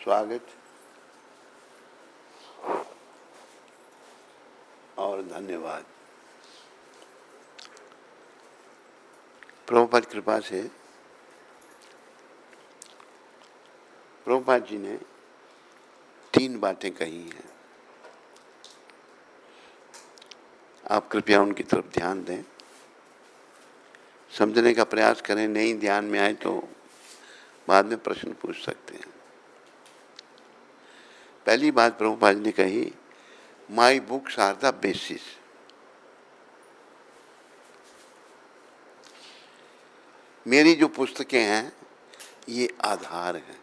स्वागत और धन्यवाद। प्रभुपाद कृपा से प्रभुपाद जी ने 3 बातें कही हैं। आप कृपया उनकी तरफ ध्यान दें, समझने का प्रयास करें। नहीं ध्यान में आए तो बाद में प्रश्न पूछ सकते हैं। पहली बात प्रभुपाद जी ने कही, my books are the basis. मेरी जो पुस्तकें हैं ये आधार हैं।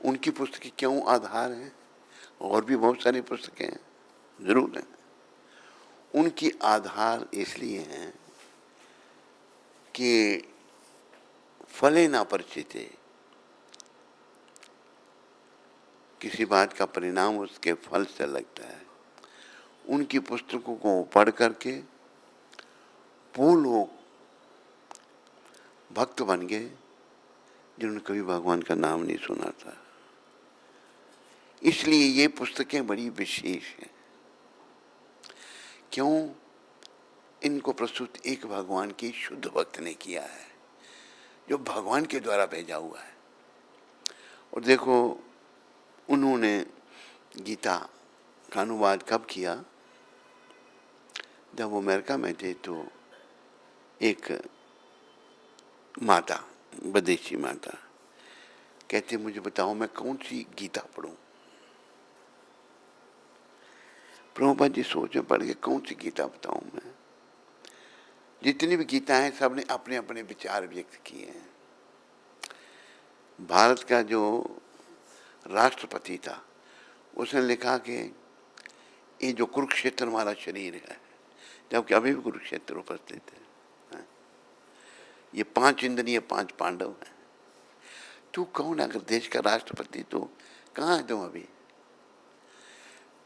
उनकी पुस्तकें क्यों आधार हैं? और भी बहुत सारी पुस्तकें हैं, जरूर हैं। उनकी आधार इसलिए हैं कि फले ना परिचिते, किसी बात का परिणाम उसके फल से लगता है। उनकी पुस्तकों को पढ़ करके वो लोग भक्त बन गए जिन्होंने कभी भगवान का नाम नहीं सुना था। इसलिए ये पुस्तकें बड़ी विशेष हैं। क्यों? इनको प्रस्तुत एक भगवान की शुद्ध भक्त ने किया है, जो भगवान के द्वारा भेजा हुआ है। और देखो, उन्होंने गीता का अनुवाद कब किया? जब वो अमेरिका में थे तो एक माता, विदेशी माता कहते, मुझे बताओ मैं कौन सी गीता पढ़ूं। प्रभुपाद जी सोच में पड़ गए, कौन सी गीता बताऊं मैं। जितनी भी गीता हैं सब ने अपने अपने विचार व्यक्त किए हैं। भारत का जो राष्ट्रपति था उसने लिखा कि ये जो कुरुक्षेत्र हमारा शरीर है, जबकि अभी भी कुरुक्षेत्र उपस्थित है, ये 5 इंद्रिय 5 पांडव हैं। तू कौन? अगर देश का राष्ट्रपति तो कहाँ है तुम अभी?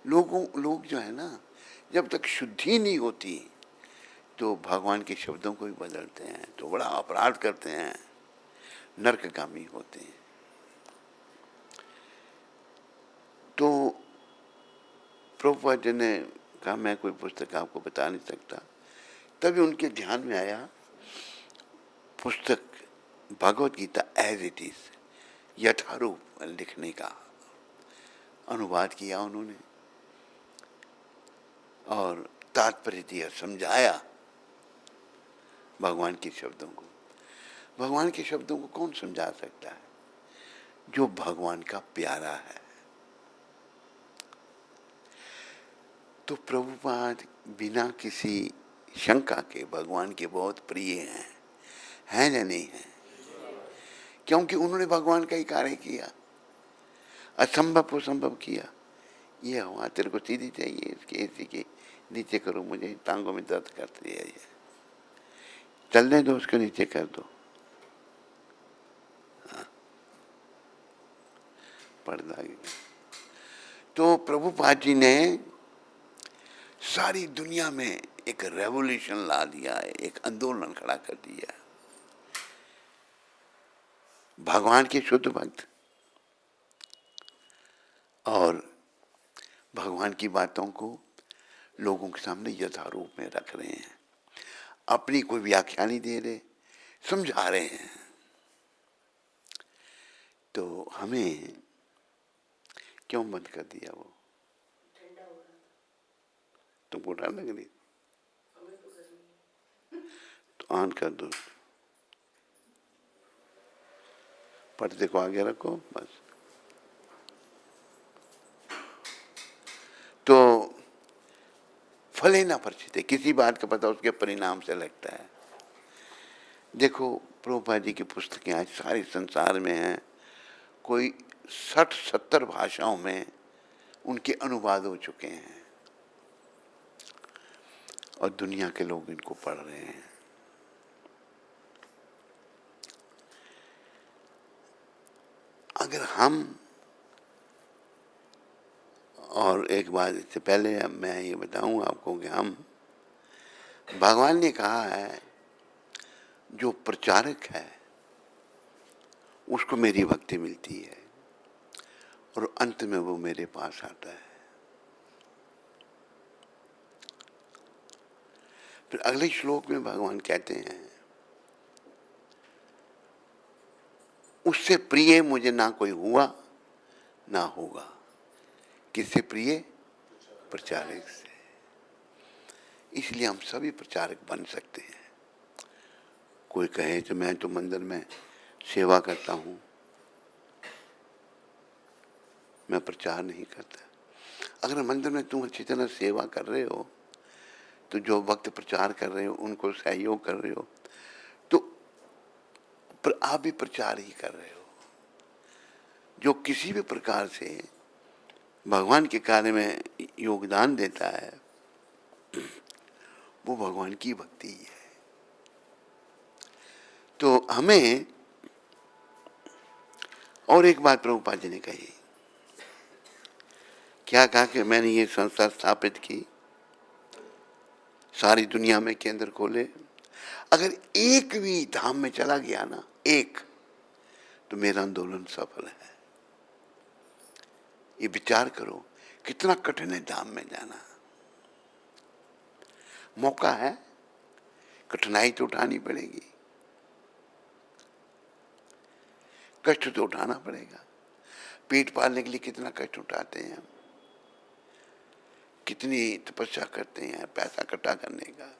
लोग जो है ना, जब तक शुद्धि नहीं होती तो भगवान के शब्दों को भी बदलते हैं, तो बड़ा अपराध करते हैं, नरकगामी होते हैं। तो प्रभुपाद जी ने कहा, मैं कोई पुस्तक आपको बता नहीं सकता। तभी उनके ध्यान में आया पुस्तक Bhagavad Gita as it is, यथारूप लिखने का अनुवाद किया उन्होंने और तात्पर्य दिया, समझाया भगवान के शब्दों को। भगवान के शब्दों को कौन समझा सकता है? जो भगवान का प्यारा है। तो प्रभुपाद बिना किसी शंका के भगवान के बहुत प्रिय हैं या नहीं है? क्योंकि उन्होंने भगवान का ही कार्य किया, असंभव को संभव किया। ये हुआ, तेरे को सीधी चाहिए, इसके ऐसी के नीचे करो, मुझे टांगों में दर्द करती है, ये चलने दो, उसको नीचे कर दो। हाँ, पर्दा। तो प्रभुपाद जी ने सारी दुनिया में एक रेवोल्यूशन ला दिया है, एक आंदोलन खड़ा कर दिया। भगवान के शुद्ध भक्त और भगवान की बातों को लोगों के सामने यथारूप में रख रहे हैं। अपनी कोई व्याख्या नहीं दे रहे, समझा रहे हैं। तो हमें क्यों बंद कर दिया? वो तुमको डर लग रही तो ऑन कर दो, पर्दे को आगे रखो बस। तो फले ना परिचित है, किसी बात का पता उसके परिणाम से लगता है। देखो, प्रभुपाद जी की पुस्तकें आज सारे संसार में हैं। कोई 60-70 भाषाओं में उनके अनुवाद हो चुके हैं और दुनिया के लोग इनको पढ़ रहे हैं। अगर हम, और एक बात इससे पहले मैं ये बताऊं आपको कि हम, भगवान ने कहा है जो प्रचारक है उसको मेरी भक्ति मिलती है। और अंत में वो मेरे पास आता है। फिर अगले श्लोक में भगवान कहते हैं, उससे प्रिय मुझे ना कोई हुआ ना होगा। किससे प्रिय? प्रचारक से। इसलिए हम सभी प्रचारक बन सकते हैं। कोई कहे तो मैं तो मंदिर में सेवा करता हूं, मैं प्रचार नहीं करता। अगर मंदिर में तुम अच्छी तरह सेवा कर रहे हो, तो जो वक्त प्रचार कर रहे हो उनको सहयोग कर रहे हो, तो आप भी प्रचार ही कर रहे हो। जो किसी भी प्रकार से भगवान के कार्य में योगदान देता है, वो भगवान की भक्ति है। तो हमें और एक बात प्रभुपाद जी ने कही, क्या कहा कि मैंने ये संस्था स्थापित की, सारी दुनिया में केंद्र खोले, अगर एक भी धाम में चला गया ना, एक, तो मेरा आंदोलन सफल है। ये विचार करो कितना कठिन है धाम में जाना। मौका है, कठिनाई तो उठानी पड़ेगी, कष्ट तो उठाना पड़ेगा। पेट पालने के लिए कितना कष्ट उठाते हैं हम, कितनी तपस्या करते हैं पैसा इकट्ठा करने का।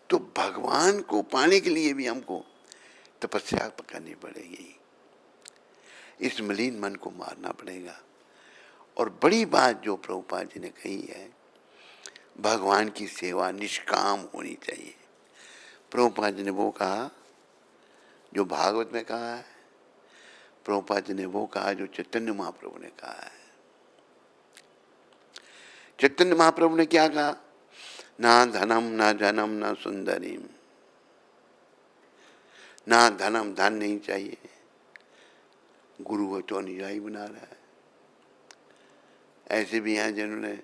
तो भगवान को पाने के लिए भी हमको तपस्या करनी पड़ेगी, इस मलिन मन को मारना पड़ेगा। और बड़ी बात जो प्रभुपाद जी ने कही है, भगवान की सेवा निष्काम होनी चाहिए। प्रभुपाद जी ने वो कहा जो भागवत में कहा है, प्रभुपाद जी ने वो कहा जो चैतन्य महाप्रभु ने कहा है। चैतन्य महाप्रभु ने क्या कहा? ना धनम ना जनम ना सुंदरीम। ना धनम, धन नहीं चाहिए, गुरु है तो अनुयायी बना रहा है। ऐसे भी हैं जिन्होंने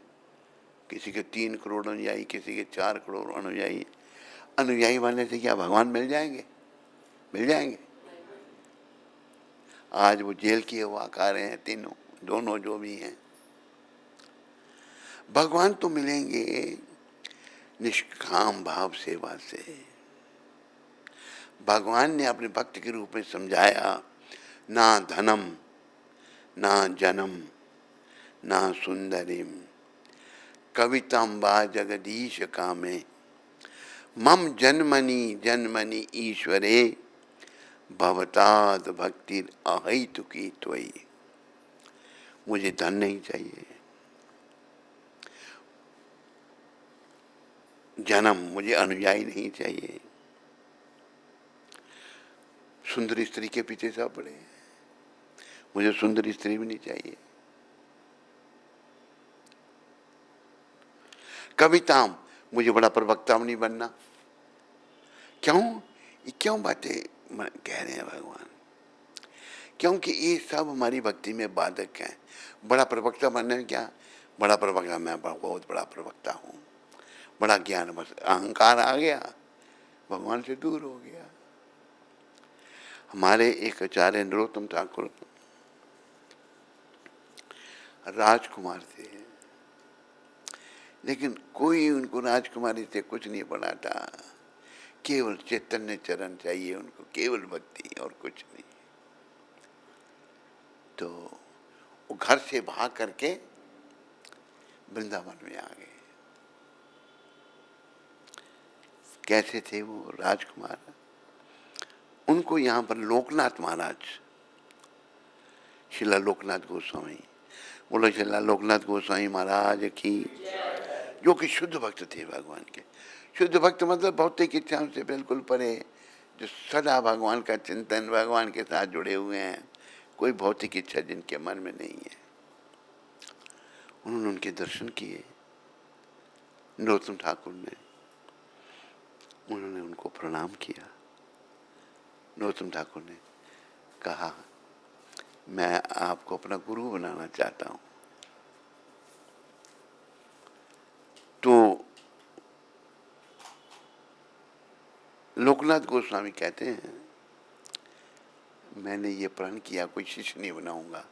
किसी के 3 करोड़ अनुयायी, किसी के 4 करोड़ अनुयायी। अनुयायी बनने से क्या भगवान मिल जाएंगे? मिल जाएंगे? आज वो जेल की हवा खा रहे हैं तीनों, दोनों जो भी हैं। भगवान तो मिलेंगे निष्काम भाव सेवा से। भगवान ने अपने भक्त के रूप में समझाया, ना धनम ना जनम ना सुंदरीम कविताम बा जगदीश कामे मम जन्मनि जन्मनि ईश्वरे भवताद भक्तिर अहैतुकी त्वयि। मुझे धन नहीं चाहिए, जन्म, मुझे अनुयायी नहीं चाहिए, सुंदर स्त्री के पीछे सब पड़े, मुझे सुंदर स्त्री भी नहीं चाहिए। कविताम, मुझे बड़ा प्रवक्ता नहीं बनना। क्यों? ये क्यों बातें कह रहे हैं भगवान? क्योंकि ये सब हमारी भक्ति में बाधक हैं। बड़ा प्रवक्ता बनने में क्या? बड़ा प्रवक्ता, मैं बहुत बड़ा प्रवक्ता हूँ, बड़ा ज्ञान, बस अहंकार आ गया, भगवान से दूर हो गया। हमारे एक आचार्य नरोत्तम ठाकुर राजकुमार थे, लेकिन कोई उनको राजकुमारी से कुछ नहीं बनाता, केवल चैतन्य चरण चाहिए उनको, केवल भक्ति और कुछ नहीं। तो वो घर से भाग करके वृंदावन में आ गए। कैसे थे वो राजकुमार? उनको यहाँ पर लोकनाथ महाराज, शिला लोकनाथ गोस्वामी, बोलो शिला लोकनाथ गोस्वामी महाराज की, जो कि शुद्ध भक्त थे भगवान के। शुद्ध भक्त मतलब भौतिक इच्छाओं से बिल्कुल परे, जो सदा भगवान का चिंतन, भगवान के साथ जुड़े हुए हैं, कोई भौतिक इच्छा जिनके मन में नहीं है। उन्होंने उनके दर्शन किए नरोत्तम ठाकुर ने, उन्होंने उनको प्रणाम किया। नरोत्तम ठाकुर ने कहा, मैं आपको अपना गुरु बनाना चाहता हूं। तो लोकनाथ गोस्वामी कहते हैं, मैंने ये प्रण किया कोई शिष्य नहीं बनाऊंगा,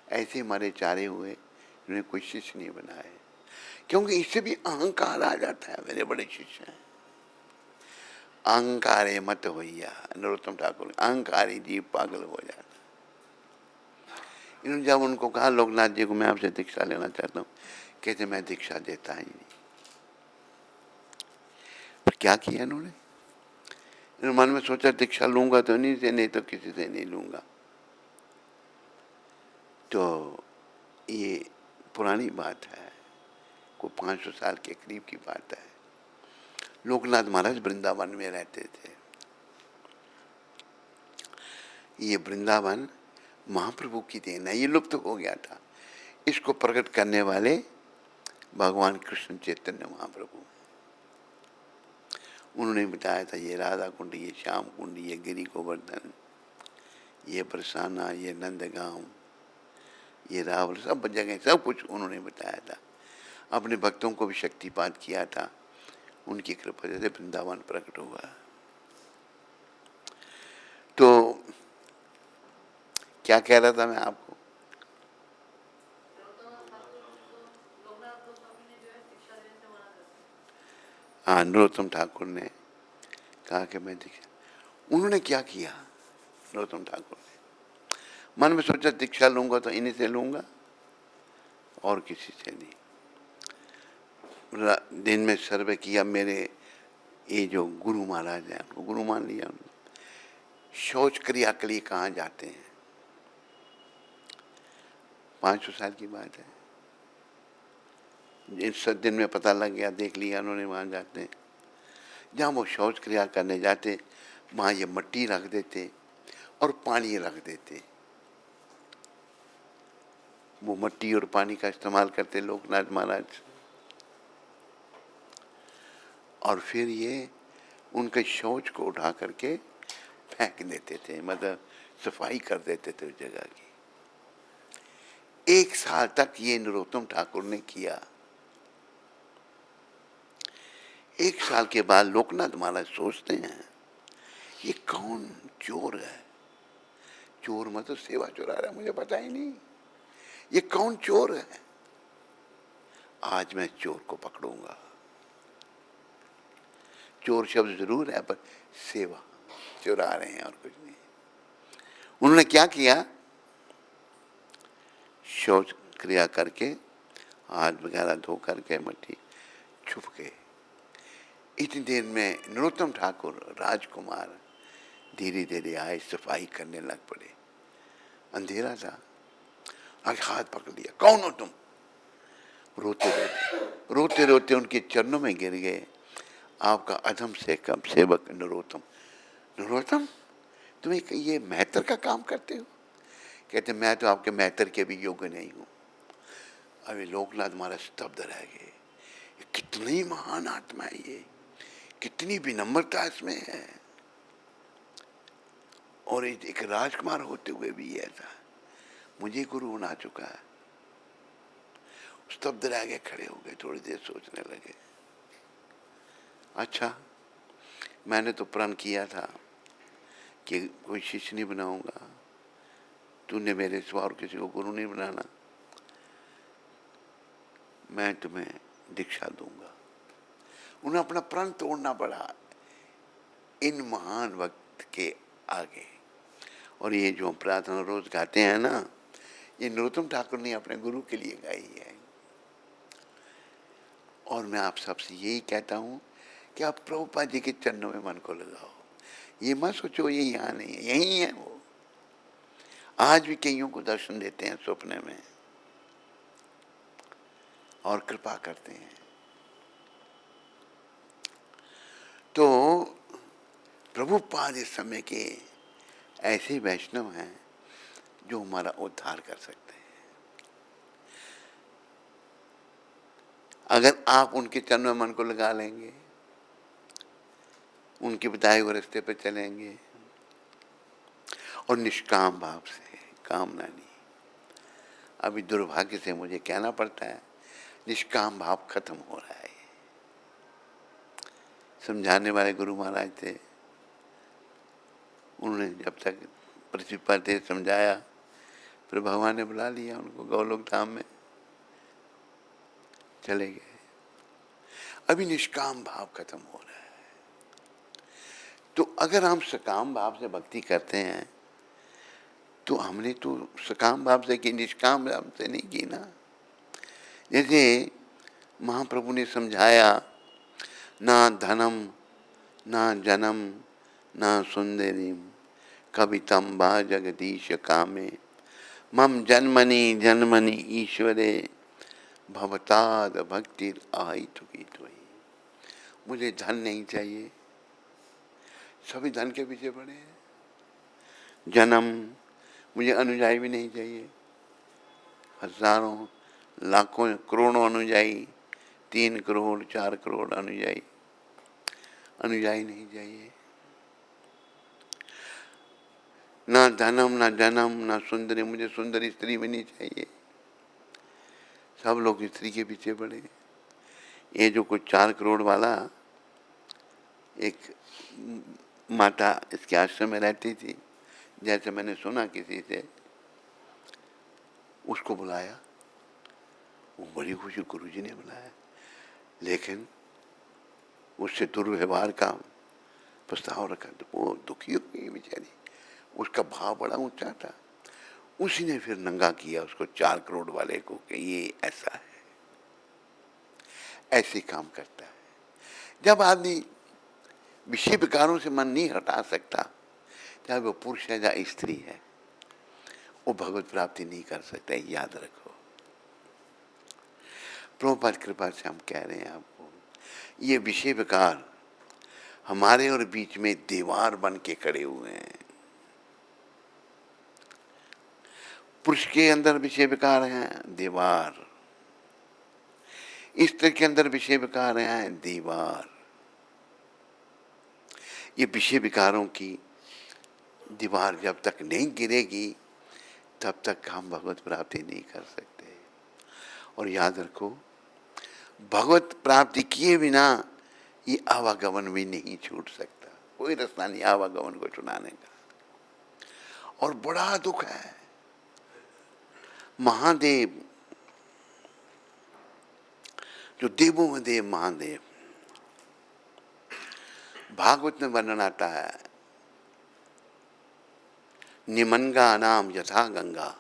ऐसे हमारे चारे हुए, इन्होंने कोई शिष्य नहीं बनाए, क्योंकि इससे भी अहंकार आ जाता है। मेरे बड़े शिष्य हैं, अहंकारे मत होइया, नरोत्तम ठाकुर, अहंकारी जीव पागल हो जाता। इन्होंने जब उनको कहा लोकनाथ जी को मैं आपसे दीक्षा लेना चाहता हूँ, कहते मैं दीक्षा देता ही नहीं। पर क्या किया इन्होंने, मन में सोचा दीक्षा लूंगा तो इन्हीं से, नहीं तो किसी से नहीं लूंगा। तो ये पुरानी बात है, को 500 साल के करीब की बात है। लोकनाथ महाराज वृंदावन में रहते थे। ये वृंदावन महाप्रभु की देन है, ये लुप्त हो गया था। इसको प्रकट करने वाले भगवान कृष्ण चैतन्य महाप्रभु, उन्होंने बताया था ये राधा कुंड, ये श्याम कुंड, ये गिरी गोवर्धन, ये बरसाना, ये नंदगांव, ये रावल, सब जगह सब कुछ उन्होंने बताया था। अपने भक्तों को भी शक्तिपात किया था, उनकी कृपा से वृंदावन प्रकट हुआ। तो क्या कह रहा था मैं आपको, हाँ, नरोत्तम ठाकुर ने कहा कि मैं दीक्षा, उन्होंने क्या किया, नरोत्तम ठाकुर ने मन में सोचा दीक्षा लूंगा तो इन्हीं से लूंगा और किसी से नहीं। दिन में सर्वे किया, मेरे ये जो गुरु महाराज हैं उनको गुरु मान लिया। शौच क्रिया के लिए कहाँ जाते हैं, 500 साल की बात है। इस दिन में पता लग गया, देख लिया उन्होंने, वहाँ जाते हैं जहाँ वो शौच क्रिया करने जाते, वहाँ ये मिट्टी रख देते और पानी रख देते। वो मिट्टी और पानी का इस्तेमाल करते लोकनाथ महाराज, और फिर ये उनके शौच को उठा करके फेंक देते थे, मतलब सफाई कर देते थे उस जगह की। 1 साल तक ये नरोत्तम ठाकुर ने किया। 1 साल के बाद लोकनाथ महाराज सोचते हैं ये कौन चोर है, चोर मतलब सेवा चुरा रहा है, मुझे पता ही नहीं ये कौन चोर है, आज मैं चोर को पकड़ूंगा। चोर शब्द जरूर है पर सेवा चुरा रहे हैं और कुछ नहीं। उन्होंने क्या किया, शौच क्रिया करके हाथ वगैरह धो करके मिट्टी छुप गए। इतनी देर में नरोत्तम ठाकुर राजकुमार धीरे धीरे आए, सफाई करने लग पड़े। अंधेरा था, आगे हाथ पकड़ लिया, कौन हो तुम, रोते रोते रोते रोते उनके चरणों में गिर गए। आपका अधम से कम सेवक नरोत्तम, नरोत्तम तुम ये मेहतर का काम करते हो, कहते मैं तो आपके मेहतर के भी योग्य नहीं हूं। अभी लोकनाथ महाराज स्तब्ध रह गए, कितनी महान आत्मा है ये, कितनी विनम्रता इसमें है, और एक राजकुमार होते हुए भी ऐसा मुझे गुरु बना चुका है। स्तब्ध रह गए, खड़े हो गए, थोड़ी देर सोचने लगे। अच्छा, मैंने तो प्रण किया था कि कोई शिष्य नहीं बनाऊंगा, तूने मेरे सिवा और किसी को गुरु नहीं बनाना, मैं तुम्हें दीक्षा दूंगा। उन्हें अपना प्रण तोड़ना पड़ा इन महान वक्त के आगे। और ये जो प्रार्थना रोज गाते हैं ना, ये नरोत्तम ठाकुर ने अपने गुरु के लिए गाई है। और मैं आप सबसे यही कहता हूँ कि आप प्रभुपाद जी के चरणों में मन को लगाओ। ये मत सोचो ये यहाँ नहीं है, यही है वो। आज भी कईयों को दर्शन देते हैं सपने में और कृपा करते हैं। तो प्रभुपाद इस समय के ऐसे वैष्णव हैं जो हमारा उद्धार कर सकते हैं। अगर आप उनके चरणों में मन को लगा लेंगे, उनके बताए हुए रास्ते पर चलेंगे और निष्काम भाव से, कामना नहीं। अभी दुर्भाग्य से मुझे कहना पड़ता है, निष्काम भाव खत्म हो रहा है। समझाने वाले गुरु महाराज थे, उन्होंने जब तक पृथ्वी पर थे समझाया, फिर भगवान ने बुला लिया उनको गोलोक धाम में, चले गए। अभी निष्काम भाव खत्म हो रहा है। तो अगर हम सकाम भाव से भक्ति करते हैं तो हमने तो सकाम भाव से की, निष्काम भाव से नहीं की ना। जैसे महाप्रभु ने समझाया, ना धनम ना जनम ना सुंदरीम कवितम बा जगदीश कामे मम जन्मनि जन्मनि ईश्वरे भवताद भक्तिर आहितु की त्वयि। मुझे धन नहीं चाहिए, सभी धन के पीछे पड़े हैं। जन्म, मुझे अनुयायी भी नहीं चाहिए, हजारों लाखों करोड़ों अनुयायी, 3 करोड़ 4 करोड़ अनुयायी नहीं चाहिए। ना धनम ना जन्म ना सुंदरी, मुझे सुंदरी स्त्री भी नहीं चाहिए। सब लोग स्त्री के पीछे पड़े। ये जो कुछ 4 करोड़ वाला, एक माता इसके आश्रम में रहती थी, जैसे मैंने सुना किसी से, उसको बुलाया, वो बड़ी खुशी गुरुजी ने बुलाया, लेकिन उससे दुर्व्यवहार का प्रस्ताव रखा तो वो दुखी हो गई बेचारी। उसका भाव बड़ा ऊंचा था। उसी ने फिर नंगा किया उसको 4 करोड़ वाले को कि ये ऐसा है, ऐसे काम करता है। जब आदमी विषय विकारों से मन नहीं हटा सकता, चाहे वो पुरुष है या स्त्री है, वो भगवत प्राप्ति नहीं कर सकता, याद रखो। प्रभुपाद कृपा से हम कह रहे हैं आपको, ये विषय विकार हमारे और बीच में दीवार बन के खड़े हुए हैं। पुरुष के अंदर विषय विकार हैं, दीवार। स्त्री के अंदर विषय विकार हैं, दीवार। ये विषय विकारों की दीवार जब तक नहीं गिरेगी तब तक हम भगवत प्राप्ति नहीं कर सकते। और याद रखो, भगवत प्राप्ति किए बिना ये आवागमन भी नहीं छूट सकता। कोई रास्ता नहीं आवागमन को छुड़ाने का। और बड़ा दुख है, महादेव जो देवों में देव महादेव, भागवत में वर्णन आता है, निमंगा नाम यथा गंगा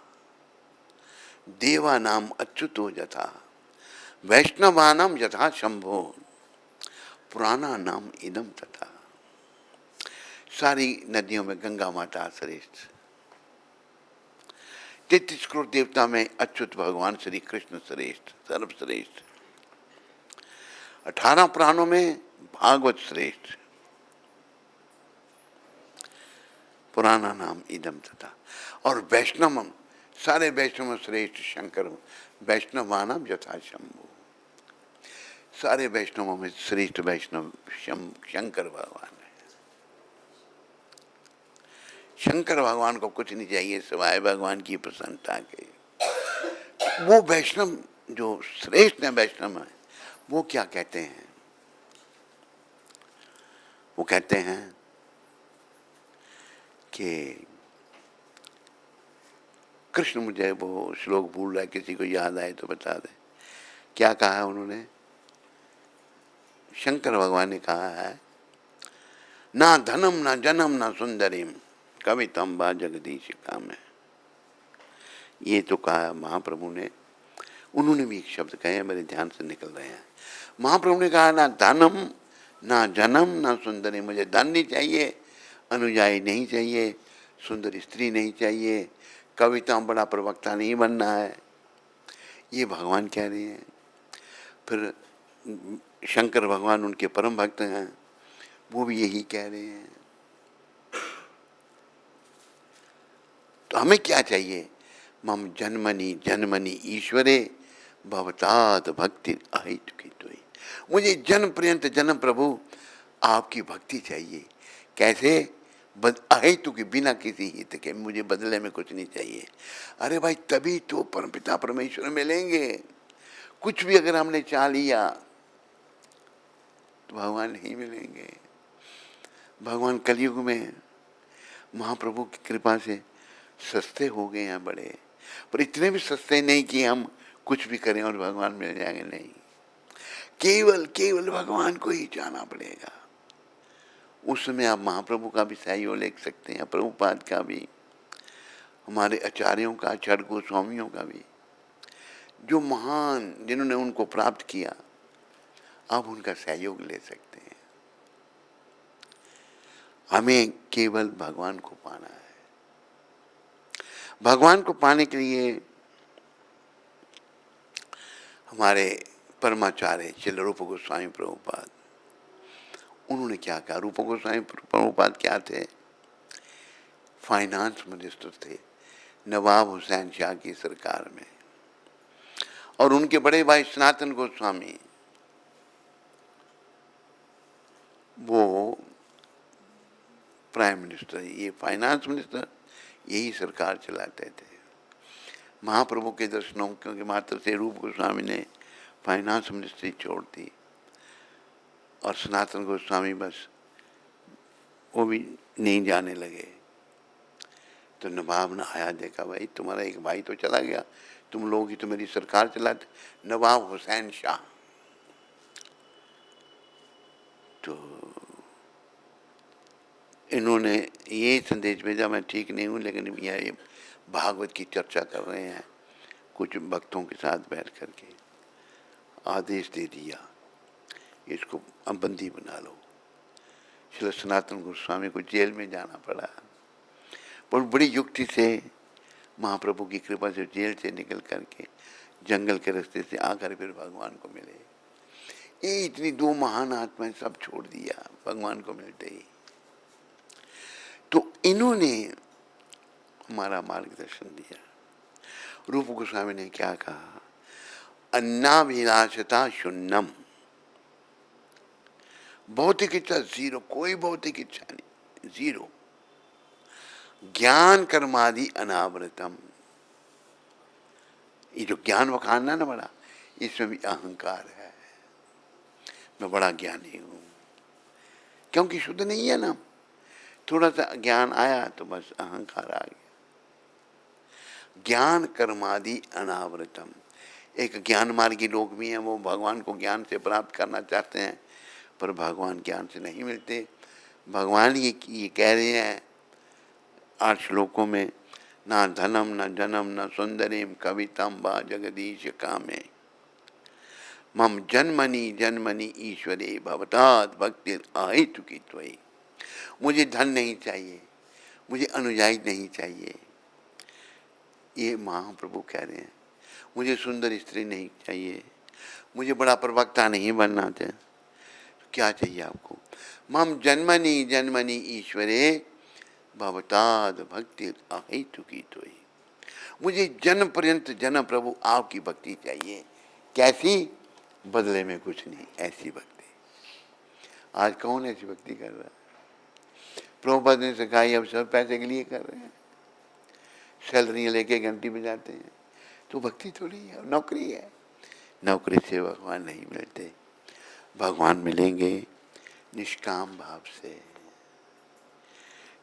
देवा नाम अच्युतो यथा वैष्णवानाम यथा शंभो पुराना नाम इदम तथा। सारी नदियों में गंगा माता श्रेष्ठ, 33 करोड़ देवता में अच्युत भगवान श्री कृष्ण श्रेष्ठ, सर्वश्रेष्ठ। 18 पुराणों में भागवत श्रेष्ठ, पुराना नाम इदम तथा। और वैष्णवम, सारे वैष्णव श्रेष्ठ शंकर, वैष्णवानाम यथा शंभु, सारे वैष्णवों में श्रेष्ठ वैष्णव शंकर भगवान है। शंकर भगवान को कुछ नहीं चाहिए सिवाय भगवान की प्रसन्नता के। वो वैष्णव जो श्रेष्ठ है, वैष्णव है, वो क्या कहते हैं? वो कहते हैं कि कृष्ण, मुझे वो श्लोक भूल रहा है, किसी को याद आए तो बता दे। क्या कहा है उन्होंने? शंकर भगवान ने कहा है, ना धनम ना जनम ना सुंदरीम कवितम बा जगदीश काम है। ये तो कहा महाप्रभु ने। उन्होंने भी एक शब्द कहे, मेरे ध्यान से निकल रहे हैं। महाप्रभु ने कहा, ना धनम ना जनम ना सुंदरी, मुझे धन नहीं चाहिए, अनुयायी नहीं चाहिए, सुंदर स्त्री नहीं चाहिए, कविता बड़ा प्रवक्ता नहीं बनना है। ये भगवान कह रहे हैं। फिर शंकर भगवान उनके परम भक्त हैं, वो भी यही कह रहे हैं। तो हमें क्या चाहिए? मम जन्मनि जन्मनि ईश्वरे भवतात भक्ति अहितु की त्वयि। मुझे जन्म पर्यंत जन्म प्रभु आपकी भक्ति चाहिए। कैसे? अहितु के, बिना किसी हित के, मुझे बदले में कुछ नहीं चाहिए। अरे भाई, तभी तो परमपिता परमेश्वर मिलेंगे। कुछ भी अगर हमने चाह लिया तो भगवान नहीं मिलेंगे। भगवान कलयुग में महाप्रभु की कृपा से सस्ते हो गए हैं बड़े। पर इतने भी सस्ते नहीं कि हम कुछ भी करें और भगवान मिल जाएंगे, नहीं। केवल केवल भगवान को ही जाना पड़ेगा। उस समय आप महाप्रभु का भी सहयोग ले सकते हैं, प्रभुपाद का भी, हमारे आचार्यों का, आचार्य गोस्वामियों का भी, जो महान जिन्होंने उनको प्राप्त किया, आप उनका सहयोग ले सकते हैं। हमें केवल भगवान को पाना है। भगवान को पाने के लिए हमारे परमाचार्य श्रील रूप गोस्वामी प्रभुपाद, उन्होंने क्या कहा? रूप गोस्वामी प्रभुपाद क्या थे? फाइनेंस मिनिस्टर थे नवाब हुसैन शाह की सरकार में, और उनके बड़े भाई सनातन गोस्वामी वो प्राइम मिनिस्टर, ये फाइनेंस मिनिस्टर, यही सरकार चलाते थे। महाप्रभु के दर्शनों के मात्र से रूप गोस्वामी ने फाइनेंस मिनिस्ट्री छोड़ दी, और सनातन गोस्वामी बस वो भी नहीं जाने लगे। तो नवाब ने आया, देखा भाई तुम्हारा एक भाई तो चला गया, तुम लोग ही तो मेरी सरकार चलाते। नवाब हुसैन शाह, तो इन्होंने ये संदेश भेजा, मैं ठीक नहीं हूँ, लेकिन भैया ये भागवत की चर्चा कर रहे हैं, कुछ भक्तों के साथ बैठ करके आदेश दे दिया, इसको अब बंदी बना लो। श्री सनातन गोस्वामी को जेल में जाना पड़ा, पर बड़ी युक्ति से महाप्रभु की कृपा से जेल से निकल करके जंगल के रास्ते से आकर फिर भगवान को मिले। ये इतनी दो महान आत्माएं सब छोड़ दिया भगवान को मिलते ही। तो इन्होंने हमारा मार्गदर्शन दिया। रूप गोस्वामी ने क्या कहा? अन्नाभिलाषता शून्यम, भौतिक इच्छा जीरो, कोई भौतिक इच्छा नहीं, जीरो। ज्ञान कर्मादि अनावृतम, ये जो ज्ञान वखाना ना बड़ा, इसमें भी अहंकार है, मैं बड़ा ज्ञानी हूं, क्योंकि शुद्ध नहीं है ना। थोड़ा सा ज्ञान आया तो बस अहंकार आ गया। ज्ञान कर्मादि अनावृतम, एक ज्ञान मार्गी लोग भी हैं, वो भगवान को ज्ञान से प्राप्त करना चाहते हैं, पर भगवान ज्ञान से नहीं मिलते। भगवान ये कह रहे हैं 8 श्लोकों में, ना धनम न जनम न सुंदरीम कवितम वा जगदीश कामे, मम जन्मनि जन्मनि ईश्वरे भवतात् भक्ति आहितुकी त्वयि। मुझे धन नहीं चाहिए, मुझे अनुयायी नहीं चाहिए, ये महाप्रभु कह रहे हैं। मुझे सुंदर स्त्री नहीं चाहिए, मुझे बड़ा प्रवक्ता नहीं बनना चाहिए। तो क्या चाहिए आपको? मम जन्मनि जन्मनि ईश्वरे भवताद भक्ति अहेतुकी त्वयि। मुझे जन्म पर्यंत जन्म प्रभु आपकी भक्ति चाहिए। कैसी? बदले में कुछ नहीं, ऐसी भक्ति। आज कौन ऐसी भक्ति कर रहा है? प्रभुपाद ने सिखाई, अब सब पैसे के लिए कर रहे हैं, सैलरी लेके घंटी बजाते हैं, तो भक्ति थोड़ी है, नौकरी है। नौकरी से भगवान नहीं मिलते, भगवान मिलेंगे निष्काम भाव से।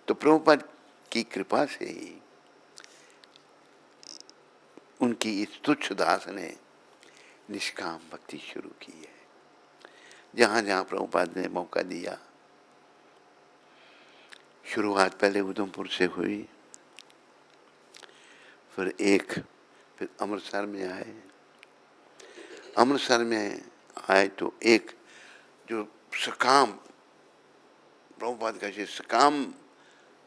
तो प्रभुपाद की कृपा से ही उनकी इस तुच्छ दास ने निष्काम भक्ति शुरू की है। जहाँ जहाँ प्रभुपाद ने मौका दिया, शुरुआत पहले उधमपुर से हुई, फिर अमृतसर में आए। अमृतसर में आए तो एक जो सकाम, प्रभुपाद का सकाम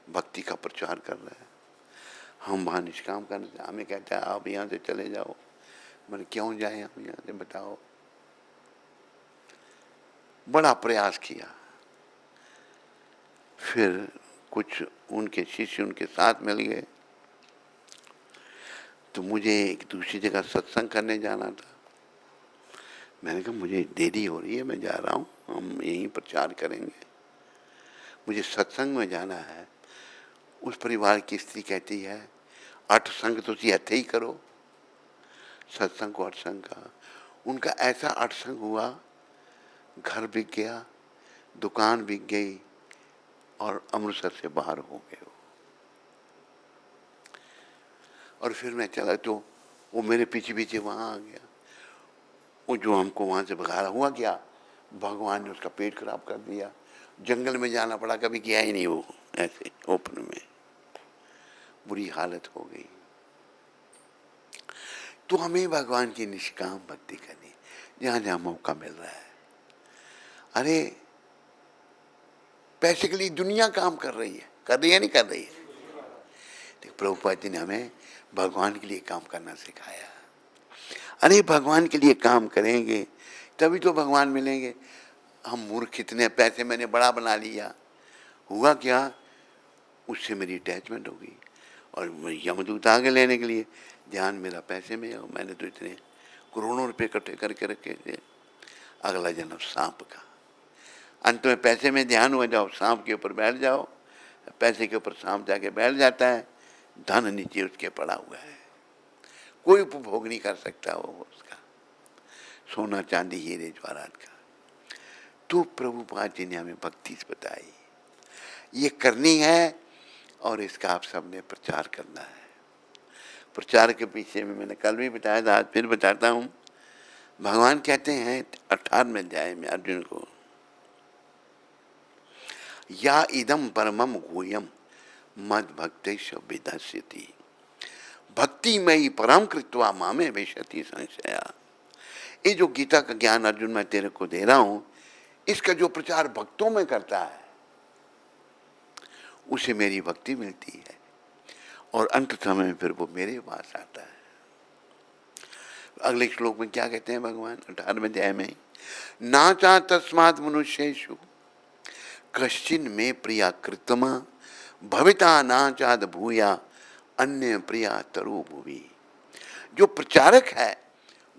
भक्ति का प्रचार कर रहा है, हम वहाँ निष्काम करने से, हमें कहता है आप यहाँ से चले जाओ। मैंने क्यों जाए हम यहाँ से, बताओ। बड़ा प्रयास किया, फिर कुछ उनके शिष्य उनके साथ मिल गए, तो मुझे एक दूसरी जगह सत्संग करने जाना था। मैंने कहा मुझे देरी हो रही है, मैं जा रहा हूँ, हम यहीं प्रचार करेंगे, मुझे सत्संग में जाना है। उस परिवार की स्त्री कहती है अठ संग तुसी इत्थे ही करो, सत्संग को अठसंग का। उनका ऐसा अठसंग हुआ, घर बिक गया, दुकान बिक गई, और अमृतसर से बाहर हो गए। और फिर मैं चला तो वो मेरे पीछे पीछे वहाँ आ गया। वो जो हमको वहाँ से भगा रहा, हुआ क्या, भगवान ने उसका पेट खराब कर दिया। जंगल में जाना पड़ा, कभी किया ही नहीं वो, ऐसे ओपन में, बुरी हालत हो गई। तो हमें भगवान की निष्काम भक्ति करनी, जहाँ जहाँ मौका मिल रहा है। अरे पैसे के लिए दुनिया काम कर रही है, कर रही है नहीं कर रही है। तो प्रभुपाद जी ने हमें भगवान के लिए काम करना सिखाया। अरे भगवान के लिए काम करेंगे तभी तो भगवान मिलेंगे। हम मूर्ख, इतने पैसे मैंने बड़ा बना लिया, हुआ क्या, उससे मेरी अटैचमेंट हो गई और यमदूत आ गए लेने के लिए। ध्यान मेरा पैसे में है, मैंने तो इतने करोड़ों रुपए इकट्ठे करके रखे थे। अगला जन्म सांप का। अंत में पैसे में ध्यान हो जाओ, सांप के ऊपर बैठ जाओ, पैसे के ऊपर सांप जाके बैठ जाता है, धन नीचे उसके पड़ा हुआ है, कोई उपभोग नहीं कर सकता वो उसका, सोना चांदी हीरे जवाहरात का। तो प्रभुपाद जी ने हमें भक्ति बताई, ये करनी है और इसका आप सबने प्रचार करना है। प्रचार के पीछे में मैंने कल भी बताया था, आज फिर बताता हूँ। भगवान कहते हैं 18वें अध्याय में अर्जुन को, या इदम परमम गुह्यम मद भक्तेश विदस्यति भक्ति मई परम कृत्वा मामे विशति संशया। ये जो गीता का ज्ञान अर्जुन मैं तेरे को दे रहा हूं, इसका जो प्रचार भक्तों में करता है उसे मेरी भक्ति मिलती है और अंत समय में फिर वो मेरे पास आता है। अगले श्लोक में क्या कहते हैं भगवान 18वें अध्याय में, नाचा तस्मात् मनुष्येषु कश्चिन में प्रिया कृतमा भविता नाचाद भूया अन्य प्रिया तरु भुवि। जो प्रचारक है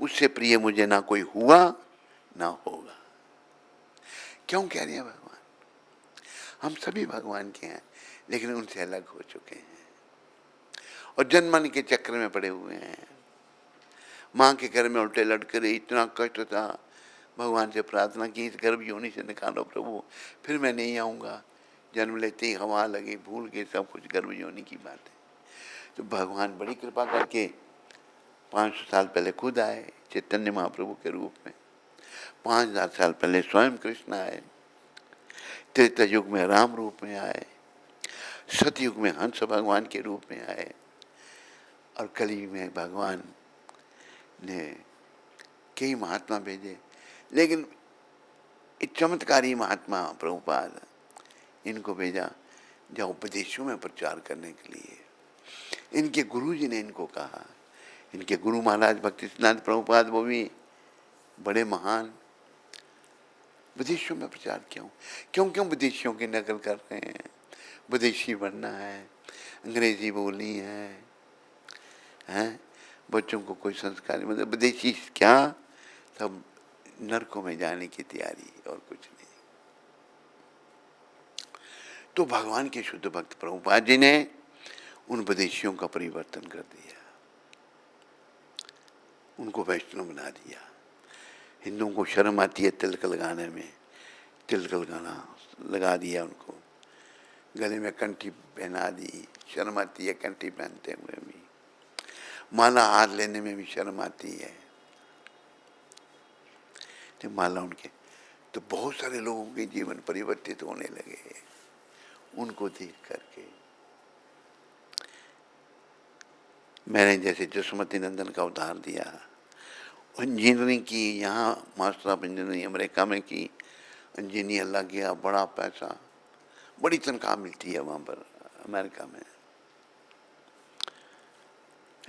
उससे प्रिय मुझे ना कोई हुआ ना होगा। क्यों कह रहे हैं भगवान, हम सभी भगवान के हैं लेकिन उनसे अलग हो चुके हैं और जन्मन के चक्र में पड़े हुए हैं। माँ के घर में उल्टे लटके रहे, इतना कष्ट था, भगवान से प्रार्थना की इस गर्भ योनि से निकालो प्रभु, फिर मैं नहीं आऊँगा। जन्म लेते ही हवा लगी, भूल के सब कुछ, गर्भ योनि की बात है। तो भगवान बड़ी कृपा करके 500 साल पहले खुद आए चैतन्य महाप्रभु के रूप में, 5000 साल पहले स्वयं कृष्ण आए, त्रेता युग में राम रूप में आए, सतयुग में हंस भगवान के रूप में आए और कलयुग में भगवान ने कई महात्मा भेजे। लेकिन चमत्कारी महात्मा प्रभुपाद, इनको भेजा जब उपदेशों में प्रचार करने के लिए। इनके गुरु जी ने इनको कहा, इनके गुरु महाराज भक्ति सिद्धांत प्रभुपाद, वो भी बड़े महान, विदेशियों में प्रचार क्यों क्यों क्यों विदेशियों की नकल कर रहे हैं। विदेशी बनना है, अंग्रेजी बोलनी है, बच्चों को कोई संस्कार, मतलब विदेशी क्या, सब नरकों में जाने की तैयारी और कुछ नहीं। तो भगवान के शुद्ध भक्त प्रभुपाद जी ने उन विदेशियों का परिवर्तन कर दिया, उनको वैष्णव बना दिया। हिंदुओं को शर्म आती है तिलक लगाने में, तिलक लगाना लगा दिया उनको, गले में कंठी पहना दी, शर्म आती है कंठी पहनते हुए भी, माला हाथ लेने में भी शर्म आती है। तो माला उनके, तो बहुत सारे लोगों के जीवन परिवर्तित होने लगे उनको देख करके। मैंने जैसे जसमती नंदन का उदाहरण दिया, इंजीनियरिंग की, यहाँ मास्टर ऑफ इंजीनियरिंग अमेरिका में की, इंजीनियर लग गया, बड़ा पैसा, बड़ी तनख्वाह मिलती है वहाँ पर अमेरिका में।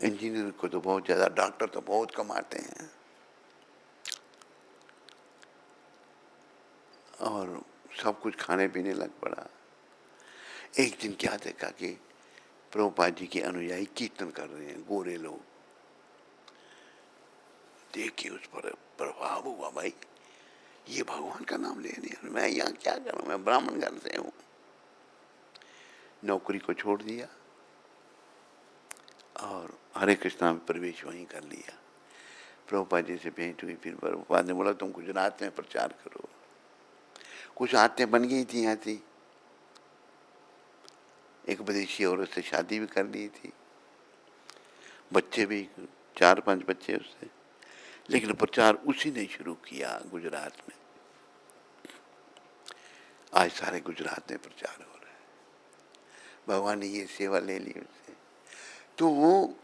इंजीनियर को तो बहुत ज़्यादा, डॉक्टर तो बहुत कमाते हैं। और सब कुछ खाने पीने लग पड़ा। एक दिन क्या देखा कि प्रभुपाद जी के अनुयायी कीर्तन कर रहे हैं, गोरे लोग। देखिए उस पर प्रभाव हुआ, भाई ये भगवान का नाम ले रहे हैं, मैं यहाँ क्या करूँ, मैं ब्राह्मण घर से हूँ। नौकरी को छोड़ दिया और हरे कृष्णा में प्रवेश वहीं कर लिया। प्रभुपाद जी से भेंट हुई, फिर प्रभुपाद ने बोला तुम गुजरात में प्रचार करो। कुछ आदतें बन गई थी यहाँ थी, एक विदेशी औरत से शादी भी कर ली थी, बच्चे भी 4-5 बच्चे उससे, लेकिन प्रचार उसी ने शुरू किया गुजरात में। आज सारे गुजरात में प्रचार हो रहा है, भगवान ने ये सेवा ले ली उससे। तो वो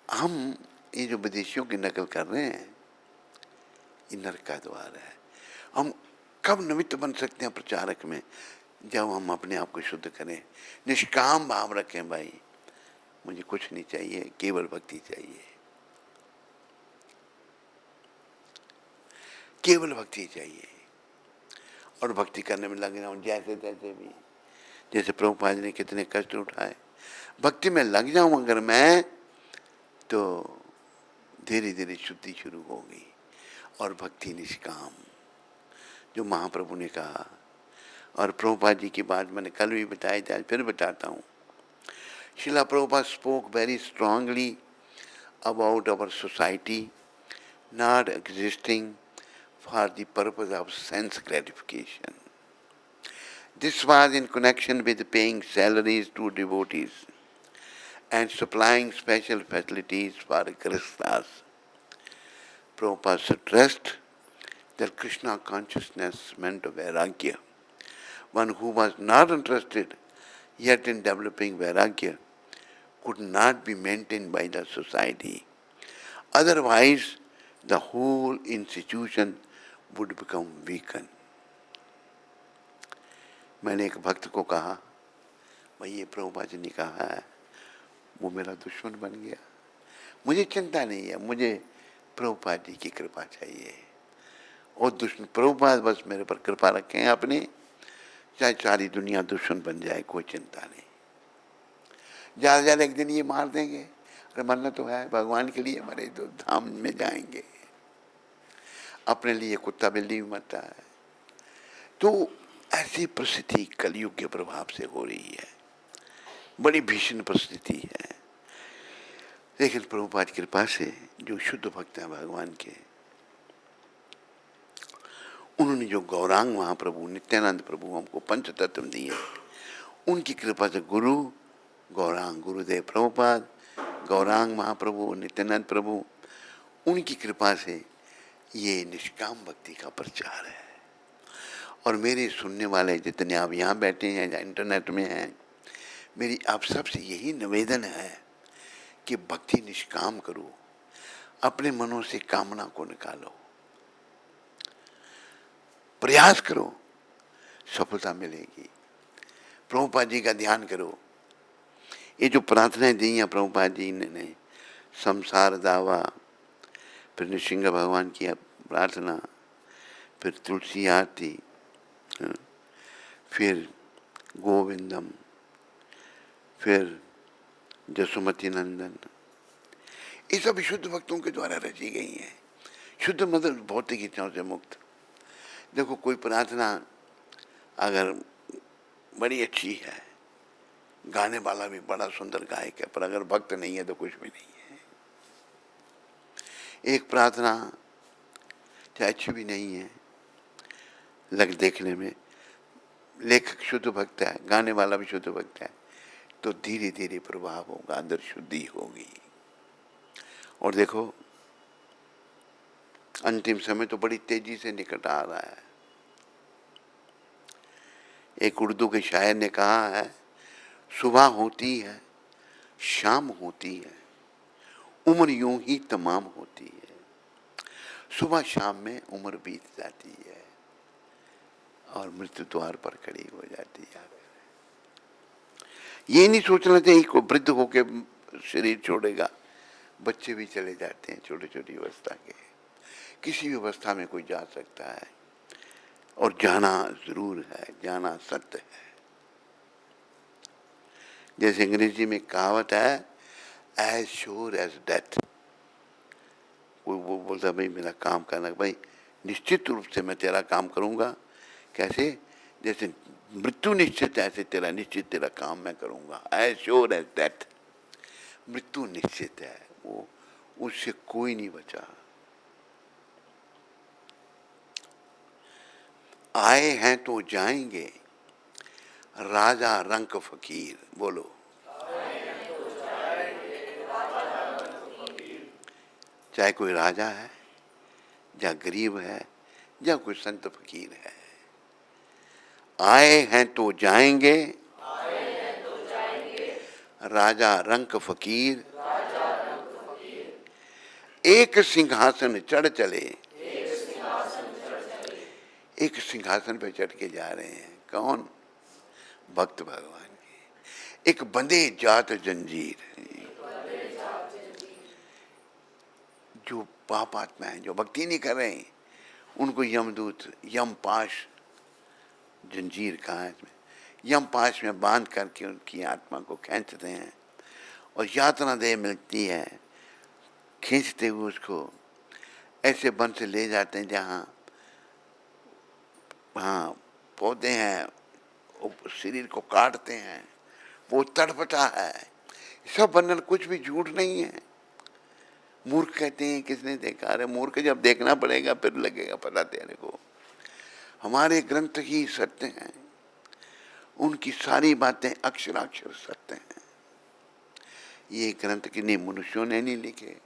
हम ये जो विदेशियों की नकल कर रहे हैं, ये नरक का द्वार है। हम कब निमित्त बन सकते हैं प्रचारक में? जब हम अपने आप को शुद्ध करें, निष्काम भाव रखें, भाई मुझे कुछ नहीं चाहिए, केवल भक्ति चाहिए, केवल भक्ति चाहिए। और भक्ति करने में लग जाऊं जैसे तैसे भी, जैसे प्रभुपाद ने कितने कष्ट उठाए, भक्ति में लग जाऊं अगर मैं, तो धीरे धीरे शुद्धि शुरू होगी। और भक्ति निष्काम, जो महाप्रभु ने कहा। और प्रभुपाद जी की बात मैंने कल भी बताई थी, आज फिर बताता हूँ। Srila Prabhupada spoke very strongly about our society not existing for the purpose of sense gratification. This was in connection with paying salaries to devotees and supplying special facilities for Krishnas. Prabhupada stressed that Krishna consciousness meant vairagya. One who was not interested yet in developing vairagya could not be maintained by the society. Otherwise, the whole institution would become weakened. मैंने एक भक्त को कहा, भाई ये प्रभुपाद जी ने कहा है, वो मेरा दुश्मन बन गया। मुझे चिंता नहीं है, मुझे प्रभुपाद जी की कृपा चाहिए। और दुश्मन प्रभुपाद बस मेरे पर कृपा रखें अपनी, चाहे सारी दुनिया दुश्मन बन जाए, कोई चिंता नहीं। ज़्यादा से ज़्यादा एक दिन ये मार देंगे, अरे मरना तो है, भगवान के लिए मरे तो धाम में जाएंगे। अपने लिए कुत्ता बिल्ली भी मरता है। तो ऐसी परिस्थिति कलयुग के प्रभाव से हो रही है, बड़ी भीषण परिस्थिति है। लेकिन प्रभुपाद की कृपा से जो शुद्ध भक्त हैं भगवान के, उन्होंने जो गौरांग महाप्रभु नित्यानंद प्रभु हमको पंच तत्व दिए, उनकी कृपा से गुरु गौरांग गुरुदेव प्रभुपाद, गौरांग महाप्रभु, नित्यानंद प्रभु, उनकी कृपा से ये निष्काम भक्ति का प्रचार है। और मेरे सुनने वाले जितने आप यहाँ बैठे हैं या इंटरनेट में हैं, मेरी आप सबसे यही निवेदन है कि भक्ति निष्काम करो, अपने मनों से कामना को निकालो, प्रयास करो, सफलता मिलेगी। प्रभुपाद जी का ध्यान करो। ये जो प्रार्थनाएं दी हैं प्रभुपाद जी ने, संसार दावा, फिर नृसिंह भगवान की प्रार्थना, फिर तुलसी आरती, फिर गोविंदम, फिर जसुमती नंदन, ये सब शुद्ध भक्तों के द्वारा रची गई हैं। शुद्ध मतलब भौतिक इच्छाओं से मुक्त। देखो कोई प्रार्थना अगर बड़ी अच्छी है, गाने वाला भी बड़ा सुंदर गायक है, पर अगर भक्त नहीं है तो कुछ भी नहीं है। एक प्रार्थना चाहे अच्छी भी नहीं है लग देखने में, लेखक शुद्ध भक्त है, गाने वाला भी शुद्ध भक्त है, तो धीरे धीरे प्रभाव होगा, अंदर शुद्धि होगी। और देखो अंतिम समय तो बड़ी तेजी से निकट आ रहा है। एक उर्दू के शायर ने कहा है, सुबह होती है, शाम होती है, उम्र यूं ही तमाम होती है। सुबह शाम में उम्र बीत जाती है और मृत्यु द्वार पर खड़ी हो जाती है। ये नहीं सोचना चाहिए को वृद्ध होके शरीर छोड़ेगा। बच्चे भी चले जाते हैं छोटी छोटी अवस्था के, किसी भी अवस्था में कोई जा सकता है, और जाना जरूर है, जाना सत्य है। जैसे अंग्रेजी में कहावत है, एज श्योर एज डेथ। कोई वो बोलता भाई मेरा काम करना, भाई निश्चित रूप से मैं तेरा काम करूंगा। कैसे? जैसे मृत्यु निश्चित है, ऐसे तेरा निश्चित तेरा काम मैं करूंगा। एज श्योर एज डेथ, मृत्यु निश्चित है, वो उससे कोई नहीं बचा। आए हैं तो जाएंगे, राजा रंक फकीर। बोलो, चाहे कोई राजा है या गरीब है या कोई संत फकीर है, आए हैं तो जाएंगे, राजा रंक फकीर, एक सिंहासन चढ़ चले, एक सिंहासन पे चढ़ के जा रहे हैं। कौन? भक्त भगवान के। एक बंधे जात जंजीर, जो पाप आत्मा है, जो भक्ति नहीं कर रहे हैं, उनको यमदूत यमपाश, जंजीर कहा है इसमें, यमपाश में बांध करके उनकी आत्मा को खींचते हैं और यातना देह मिलती है, खींचते हुए उसको ऐसे वन से ले जाते हैं जहाँ पौधे हैं, शरीर को काटते हैं, वो तड़पता है। सब वर्णन कुछ भी झूठ नहीं है। मूर्ख कहते हैं किसने देखा? अरे मूर्ख, जब देखना पड़ेगा फिर लगेगा पता तेरे को। हमारे ग्रंथ ही सत्य हैं, उनकी सारी बातें अक्षराक्षर सत्य हैं। ये ग्रंथ किन्हीं मनुष्यों ने नहीं लिखे,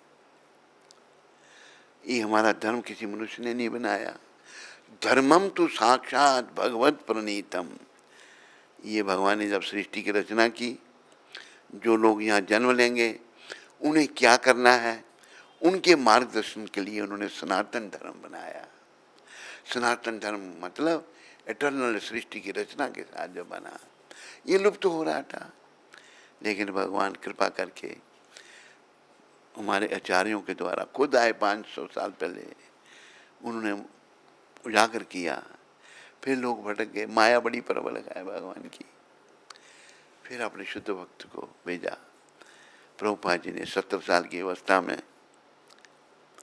ये हमारा धर्म किसी मनुष्य ने नहीं बनाया। धर्मम तो साक्षात भगवत प्रणीतम। ये भगवान ने जब सृष्टि की रचना की, जो लोग यहाँ जन्म लेंगे उन्हें क्या करना है, उनके मार्गदर्शन के लिए उन्होंने सनातन धर्म बनाया। सनातन धर्म मतलब एटर्नल, सृष्टि की रचना के साथ जो बना, ये लुप्त हो रहा था। लेकिन भगवान कृपा करके हमारे आचार्यों के द्वारा खुद आए 500 साल पहले, उन्होंने उजागर किया। फिर लोग भटक गए, माया बड़ी प्रबल है भगवान की। फिर अपने शुद्ध भक्त को भेजा। प्रभुपाद जी ने 70 साल की अवस्था में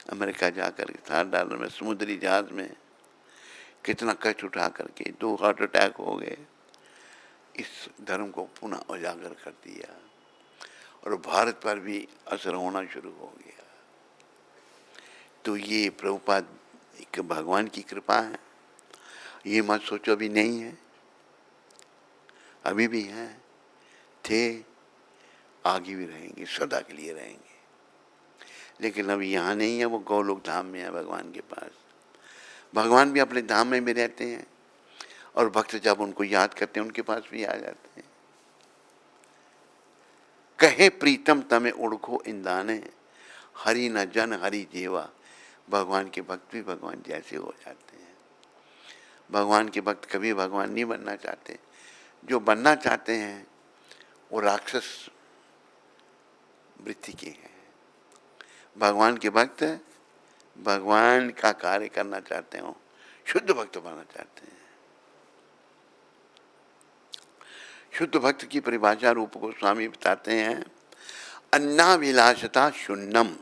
अमेरिका जाकर $60 में समुद्री जहाज में कितना कष्ट उठा करके 2 हार्ट अटैक हो गए, इस धर्म को पुनः उजागर कर दिया और भारत पर भी असर होना शुरू हो गया। तो ये प्रभुपाद एक भगवान की कृपा है। ये मत सोचो अभी नहीं है, अभी भी हैं, थे, आगे भी रहेंगे, सदा के लिए रहेंगे। लेकिन अभी यहाँ नहीं है, वो गौलोक धाम में है भगवान के पास। भगवान भी अपने धाम में भी रहते हैं और भक्त जब उनको याद करते हैं उनके पास भी आ जाते हैं। कहे प्रीतम तमें उड़खो इंदाने, हरि न जन हरि जीवा। भगवान के भक्त भी भगवान जैसे हो जाते हैं। भगवान के भक्त कभी भगवान नहीं बनना चाहते। जो बनना चाहते हैं वो राक्षस वृत्ति के हैं। भगवान के भक्त भगवान का कार्य करना चाहते हो, शुद्ध भक्त बनना चाहते हैं। शुद्ध भक्त की परिभाषा रूप गोस्वामी बताते हैं, अन्नाभिलाषता शून्यम,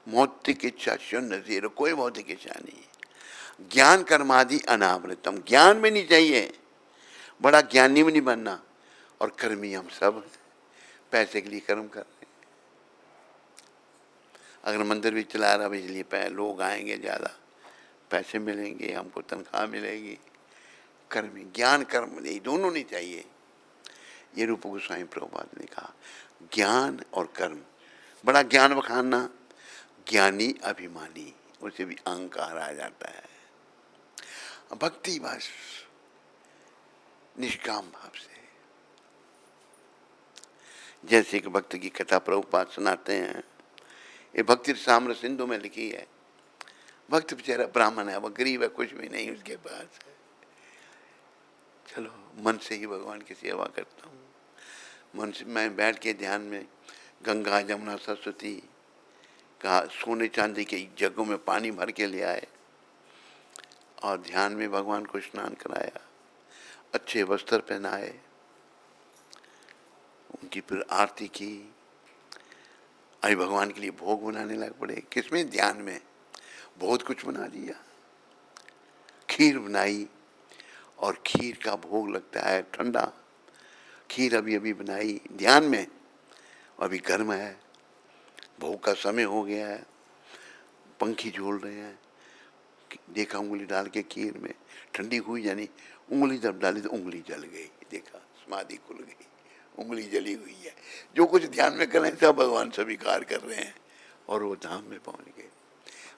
मौतिक इच्छा शून्य, जीरो, कोई भौतिक इच्छा नहीं। ज्ञान कर्मादि अनावृतम, ज्ञान में नहीं चाहिए, बड़ा ज्ञानी में नहीं बनना। और कर्मी हम सब पैसे के लिए कर्म कर रहे हैं। अगर मंदिर भी चला रहा है इसलिए लोग आएंगे, ज़्यादा पैसे मिलेंगे, हमको तनख्वाह मिलेगी। कर्मी, ज्ञान कर्म नहीं, दोनों नहीं चाहिए। ये रूप गोस्वामी प्रभुपाद ने कहा, ज्ञान और कर्म। बड़ा ज्ञान बखानना, ज्ञानी अभिमानी, उसे भी अहंकार आ जाता है। भक्ति बस निष्काम भाव से। जैसे एक भक्त की कथा प्रभुपाद सुनाते हैं, ये भक्ति साम्र सिंधु में लिखी है। भक्त बेचारा ब्राह्मण है, वो गरीब है, कुछ भी नहीं उसके पास। चलो मन से ही भगवान की सेवा करता हूँ। मन से मैं बैठ के ध्यान में गंगा जमुना सरस्वती का सोने चांदी के जगों में पानी भर के ले आए और ध्यान में भगवान को स्नान कराया, अच्छे वस्त्र पहनाए, उनकी फिर आरती की। अभी भगवान के लिए भोग बनाने लग पड़े। किसमें? ध्यान में। बहुत कुछ बना दिया, खीर बनाई और खीर का भोग लगता है ठंडा। खीर अभी अभी बनाई ध्यान में, अभी गर्म है, भोग का समय हो गया है, पंखी झूल रहे हैं। देखा उंगली डाल के खीर में, ठंडी हुई यानी उंगली जब डाली तो उंगली जल गई। देखा समाधि खुल गई, उंगली जली हुई है। जो कुछ ध्यान में कर रहे हैं सब भगवान स्वीकार कर रहे हैं। और वो धाम में पहुंच गए।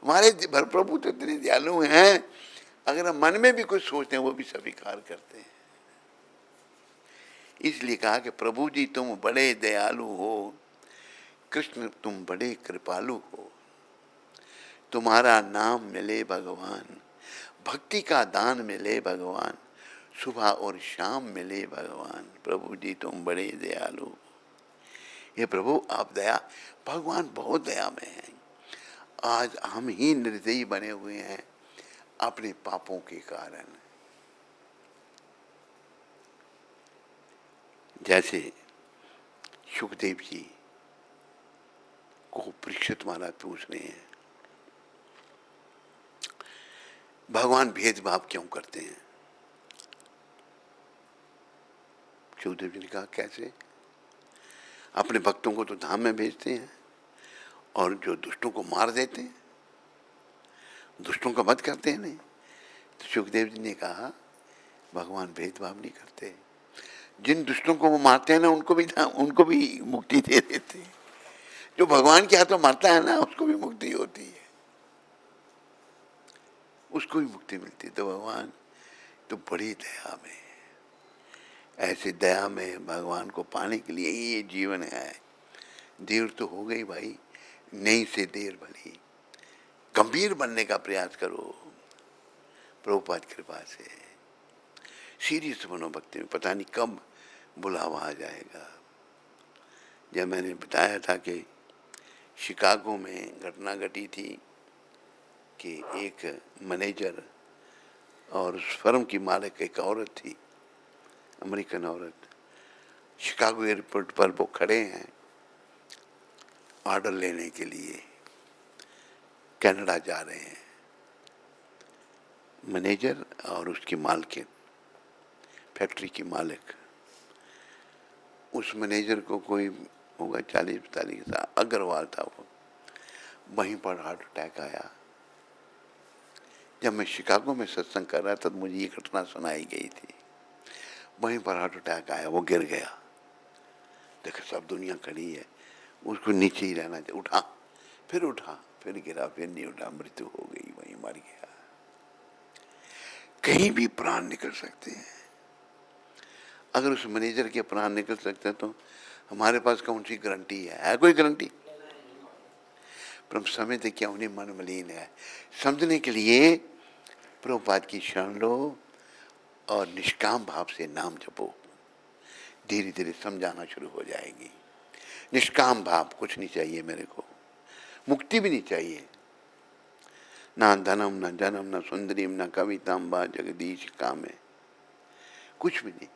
हमारे प्रभु तो इतने दयालु हैं, अगर हम मन में भी कुछ सोचते हैं वो भी स्वीकार करते हैं। इसलिए कहा कि प्रभु जी तुम बड़े दयालु हो, कृष्ण तुम बड़े कृपालु हो, तुम्हारा नाम मिले भगवान, भक्ति का दान मिले भगवान, सुबह और शाम मिले भगवान, प्रभु जी तुम बड़े दयालु हो। ये प्रभु आप दया, भगवान बहुत दया में हैं। आज हम ही निर्दयी बने हुए हैं अपने पापों के कारण। जैसे सुखदेव जी को परीक्षित महाराज पूछ रहे हैं, भगवान भेदभाव क्यों करते हैं? सुखदेव जी ने कहा कैसे? अपने भक्तों को तो धाम में भेजते हैं और जो दुष्टों को मार देते हैं, दुष्टों का वध करते हैं नहीं। तो सुखदेव जी ने कहा भगवान भेदभाव नहीं करते, जिन दुष्टों को वो मारते हैं ना उनको भी मुक्ति दे देते हैं। जो भगवान के हाथों मारता है ना उसको भी मुक्ति होती है, उसको भी मुक्ति मिलती है। तो भगवान तो बड़ी दया में, ऐसे दया में भगवान को पाने के लिए ही ये जीवन है। देर तो हो गई भाई, नहीं से देर भली, गंभीर बनने का प्रयास करो प्रभुपाद कृपा से। सीरियस बनो भक्ति में, पता नहीं कब बुलावा आ जाएगा। जब मैंने बताया था कि शिकागो में घटना घटी थी कि एक मैनेजर और उस फर्म की मालिक एक औरत थी, अमेरिकन औरत, शिकागो एयरपोर्ट पर वो खड़े हैं ऑर्डर लेने के लिए, कनाडा जा रहे हैं। मैनेजर और उसकी मालकिन, फैक्ट्री की मालिक, उस मैनेजर को कोई होगा 40-45 साल, अग्रवाल था वो, वहीं पर हार्ट अटैक आया। जब मैं शिकागो में सत्संग कर रहा था तो मुझे ये घटना सुनाई गई थी। वहीं पर हार्ट अटैक आया, वो गिर गया। देखो सब दुनिया खड़ी है, उसको नीचे ही रहना चाहिए। उठा, फिर गिरा, फिर नहीं उठा, मृत्यु हो गई, वहीं मर गया। कहीं भी प्राण निकल सकते हैं। अगर उस मैनेजर के प्राण निकल सकते हैं तो हमारे पास कौन सी गारंटी है कोई गारंटी? पर हम समझते क्या उन्हें मन मलिन है। समझने के लिए प्रभुपाद की शरण लो और निष्काम भाव से नाम जपो, धीरे धीरे समझाना शुरू हो जाएगी। निष्काम भाव, कुछ नहीं चाहिए मेरे को, मुक्ति भी नहीं चाहिए, ना धनम ना जन्म ना सुंदरीम ना कविताम बा जगदीश कामे, कुछ भी नहीं।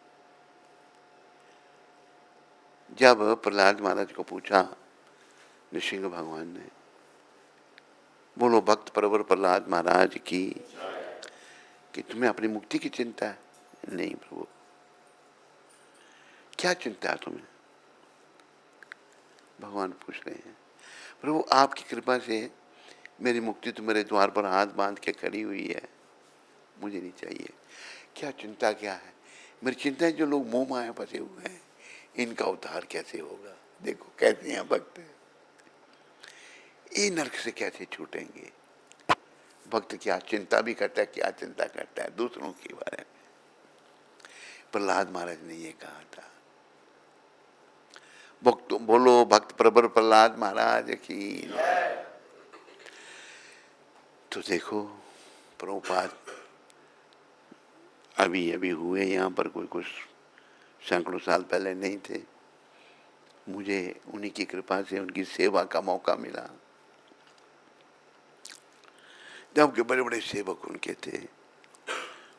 जब प्रहलाद महाराज को पूछा नृसिंह भगवान ने, बोलो भक्त प्रवर प्रहलाद महाराज की, कि तुम्हें अपनी मुक्ति की चिंता है? नहीं प्रभु। क्या चिंता है तुम्हें? भगवान पूछ रहे हैं, प्रभु आपकी कृपा से मेरी मुक्ति तो मेरे द्वार पर हाथ बांध के खड़ी हुई है, मुझे नहीं चाहिए। क्या चिंता क्या है? मेरी चिंता है जो लोग मोह माया फंसे हुए हैं, इनका उद्धार कैसे होगा? देखो कैसे हैं भक्त, ये नरक से कैसे छूटेंगे? भक्त क्या चिंता भी करता है, क्या चिंता करता है दूसरों के बारे में। प्रहलाद महाराज ने ये कहा था। भक्त बोलो भक्त प्रवर प्रहलाद महाराज की। तो देखो प्रभुपाद अभी अभी हुए, यहाँ पर कोई कुछ सैकड़ों साल पहले नहीं थे। मुझे उन्हीं की कृपा से उनकी सेवा का मौका मिला, जबकि बड़े बड़े सेवक उनके थे।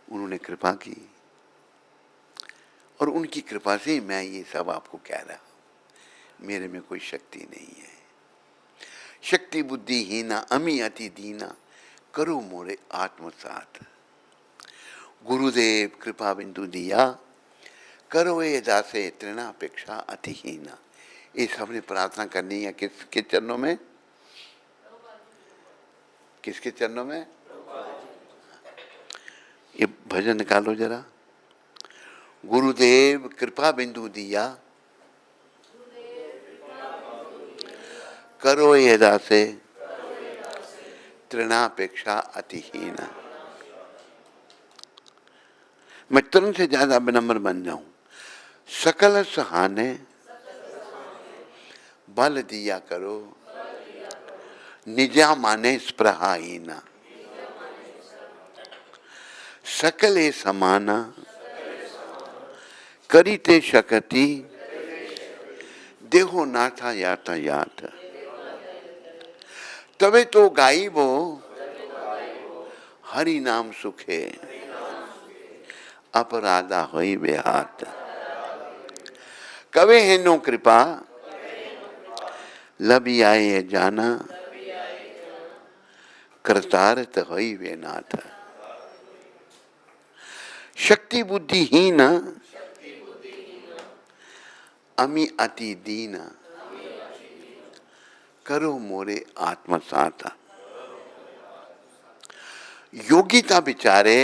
उन्होंने कृपा की और उनकी कृपा से मैं ये सब आपको कह रहा हूं। मेरे में कोई शक्ति नहीं है। शक्ति बुद्धि हीना अमी अति दीना, करो मोरे आत्मसात। गुरुदेव कृपा बिंदु दिया, करो ये दासे तृणापेक्षा अतिहीना। ये सबने प्रार्थना करनी है किसके चरणों में? किसके चरणों में? ये भजन निकालो जरा। गुरुदेव कृपा बिंदु दिया, करो ये दासे तृणापेक्षा अतिहीन। मैं तुरंत से ज्यादा विनम्र बन जाऊं। सकल सहाने बल दिया करो, निजा माने स्पृहाहीना। सकले समाना करीते शकति, देहो नाथा यातायात। तबे तो गाइबो हरि नाम सुखे, अपराधा होई बेहात। कवे है नो कृपा लबी आए जाना, कृतार्थ होई वे नाथ। शक्ति बुद्धिहीन अमी अति दीन, करो मोरे आत्मसात। योगिता बिचारे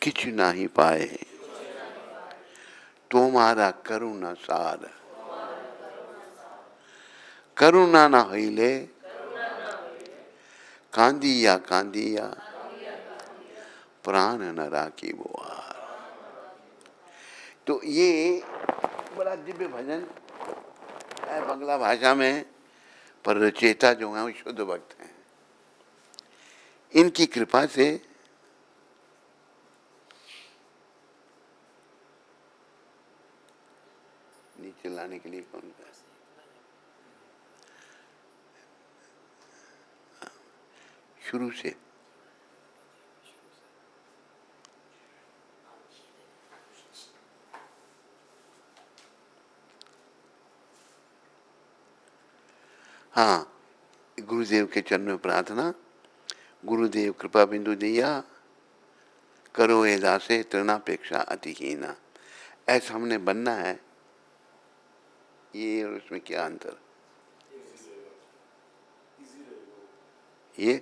किछु नाही पाए, तुम्हारा करुणा सार। करुणा न होइले कांदिया कांदिया, प्राण न राखी बुआर। तो ये बड़ा दिव्य भजन है बंगला भाषा में, पर रचयिता जो है वो शुद्ध भक्त हैं। इनकी कृपा से नीचे लाने के लिए कौन सा शुरू से हाँ, गुरुदेव के चरण में प्रार्थना। गुरुदेव कृपा बिंदु दिया, करो ये दासे तृणापेक्षा अतिहीना। ऐसा हमने बनना है। ये और उसमें क्या अंतर? ये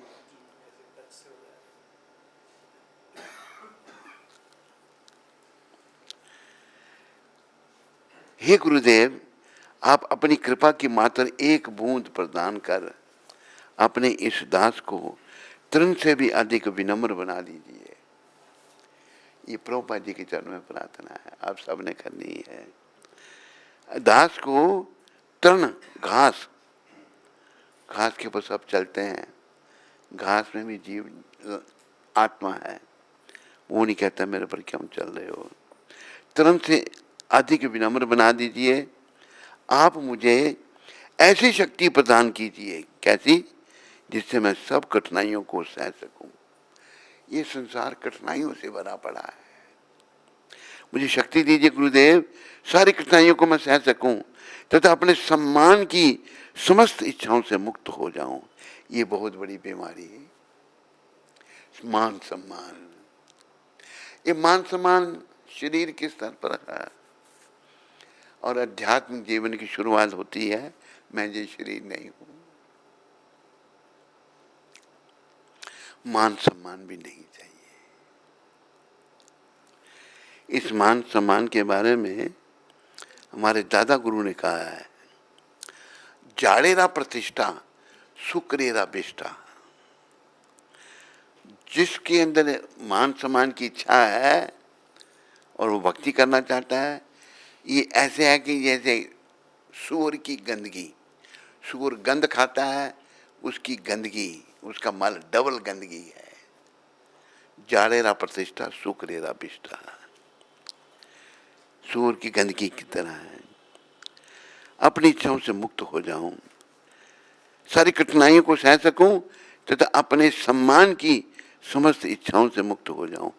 हे गुरुदेव, आप अपनी कृपा की मात्र एक बूंद प्रदान कर अपने इस दास को तृण से भी अधिक विनम्र बना दीजिए। ये प्रभुपाद जी के चरण में प्रार्थना है, आप सबने करनी है। दास को तृण, घास, घास के ऊपर सब चलते हैं, घास में भी जीव आत्मा है। वो नहीं कहता मेरे पर क्यों चल रहे हो। तृण से अधिक विनम्र बना दीजिए। आप मुझे ऐसी शक्ति प्रदान कीजिए, कैसी, जिससे मैं सब कठिनाइयों को सह सकूं। ये संसार कठिनाइयों से भरा पड़ा है। मुझे शक्ति दीजिए गुरुदेव, सारी कठिनाइयों को मैं सह सकूं तथा अपने सम्मान की समस्त इच्छाओं से मुक्त हो जाऊं। ये बहुत बड़ी बीमारी है, मान सम्मान। ये मान सम्मान शरीर के स्तर पर है, और आध्यात्मिक जीवन की शुरुआत होती है मैं ये शरीर नहीं हूं। मान सम्मान भी नहीं चाहिए। इस मान सम्मान के बारे में हमारे दादा गुरु ने कहा है, जाड़ेरा प्रतिष्ठा सुकरेरा बिष्टा। जिसके अंदर मान सम्मान की इच्छा है और वो भक्ति करना चाहता है, ये ऐसे है कि जैसे सूअर की गंदगी, सूअर गंद खाता है, उसकी गंदगी, उसका मल डबल गंदगी है। जाड़ेरा प्रतिष्ठा सुकरेरा बिष्टा, सूअर की गंदगी की तरह है। अपनी इच्छाओं से मुक्त हो जाऊं, सारी कठिनाइयों को सह सकूं तथा अपने सम्मान की समस्त इच्छाओं से मुक्त हो जाऊं।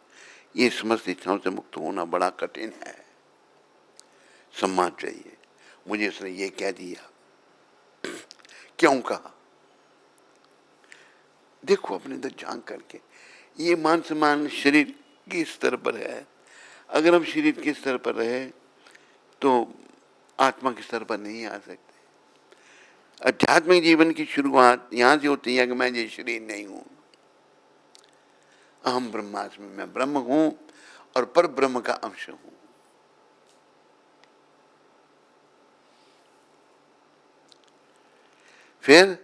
ये समस्त इच्छाओं से मुक्त होना बड़ा कठिन है। सम्मान चाहिए। मुझे उसने ये कह दिया, क्यों कहा, देखो अपने अंदर झांक करके। ये मान सम्मान शरीर के स्तर पर है। अगर हम शरीर के स्तर पर रहे तो आत्मा के स्तर पर नहीं आ सकते। आध्यात्मिक जीवन की शुरुआत यहां से होती है कि मैं ये शरीर नहीं हूं। अहम ब्रह्मास्मि, मैं ब्रह्म हूं और पर ब्रह्म का अंश हूं। फिर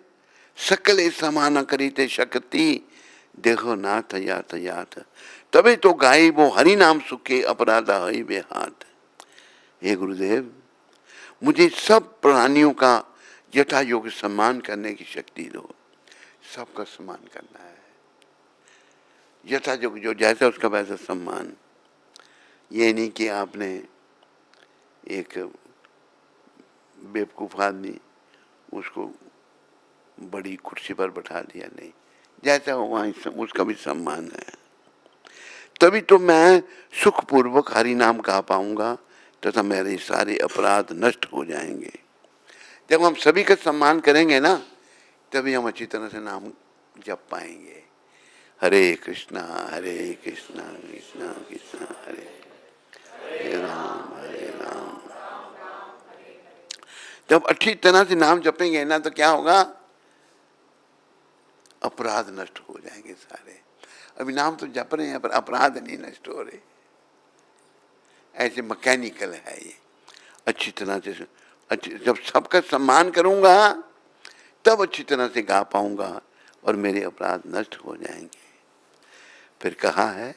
सकले समान करीते शक्ति, देखो नाथ यात यात, तभी तो गाई वो हरि नाम सुखे, अपराधा हई वे हाथ। हे गुरुदेव, मुझे सब प्राणियों का यथा योग्य सम्मान करने की शक्ति दो। सबका सम्मान करना है, यथा योग्य, जो जैसा उसका वैसा सम्मान। ये नहीं कि आपने एक बेवकूफ़ आदमी उसको बड़ी कुर्सी पर बैठा दिया, नहीं, जैसा हो वहाँ उसका भी सम्मान है। तभी तो मैं सुखपूर्वक हरि नाम गा पाऊंगा तथा मेरे सारे अपराध नष्ट हो जाएंगे। जब हम सभी का सम्मान करेंगे ना, तभी हम अच्छी तरह से नाम जप पाएंगे। हरे कृष्णा कृष्णा कृष्णा हरे हरे राम हरे राम। जब अच्छी तरह से नाम जपेंगे ना, तो क्या होगा, अपराध नष्ट हो जाएंगे सारे। अभी नाम तो जप रहे हैं पर अपराध नहीं नष्ट हो रहे, ऐसे मैकेनिकल है ये। अच्छी तरह से जब सबका सम्मान करूंगा तब अच्छी तरह से गा पाऊंगा और मेरे अपराध नष्ट हो जाएंगे। फिर कहा है,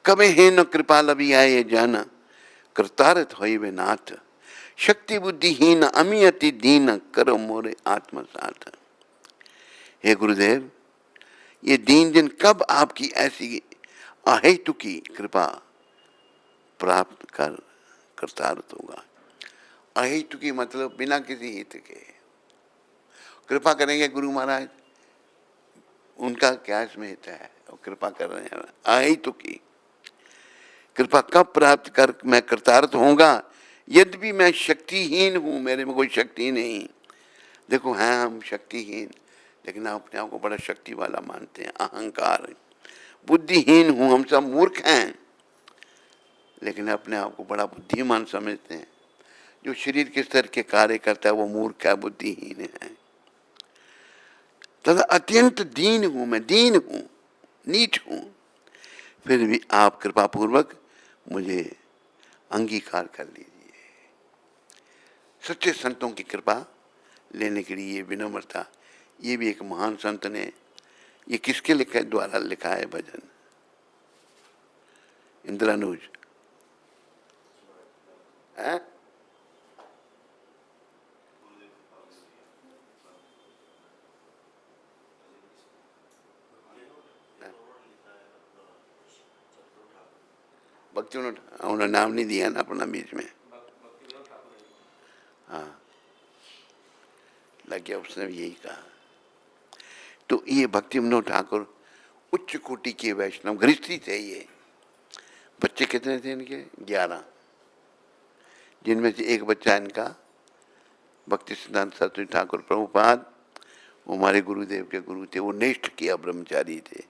कभी हे न कृपा लभी आए जन, कृतार्थ होई वे नाथ, शक्ति बुद्धिहीन अमी अति दीन, करो मोरे आत्मसात। हे गुरुदेव, ये दीन दिन कब आपकी ऐसी अहेतु की कृपा प्राप्त कर कृतार्थ होगा। अहेतु की मतलब बिना किसी हित के कृपा करेंगे गुरु महाराज, उनका क्या इसमें हित है, वो कृपा कर रहे हैं। अहेतु की कृपा कब प्राप्त कर मैं कृतार्थ होऊंगा, यद्यपि मैं शक्तिहीन हूं, मेरे में कोई शक्ति नहीं। देखो हैं हम शक्तिहीन, लेकिन हम अपने आप को बड़ा शक्ति वाला मानते हैं, अहंकार। बुद्धिहीन हूं, हम सब मूर्ख हैं, लेकिन अपने आप को बड़ा बुद्धिमान समझते हैं। जो शरीर के स्तर के कार्य करता है वो मूर्ख है, बुद्धिहीन है। तथा अत्यंत दीन हूं, मैं दीन हूं, नीच हूं, फिर भी आप कृपा पूर्वक मुझे अंगीकार कर लीजिए। सच्चे संतों की कृपा लेने के लिए ये विनम्रता, ये भी एक महान संत ने, ये किसके लिखा द्वारा लिखा है भजन, इंद्रानुज है? भक्ति उन्होंने नाम नहीं दिया ना अपना बीच में। हाँ, लग गया, उसने यही कहा। तो ये भक्ति विनोद ठाकुर उच्च कोटि के वैष्णव गृहस्थी थे। ये बच्चे कितने थे इनके? 11, जिनमें से एक बच्चा इनका भक्ति सिद्धांत सरस्वती ठाकुर प्रभुपाद, वो हमारे गुरुदेव के गुरु थे, वो निष्ठ किया ब्रह्मचारी थे।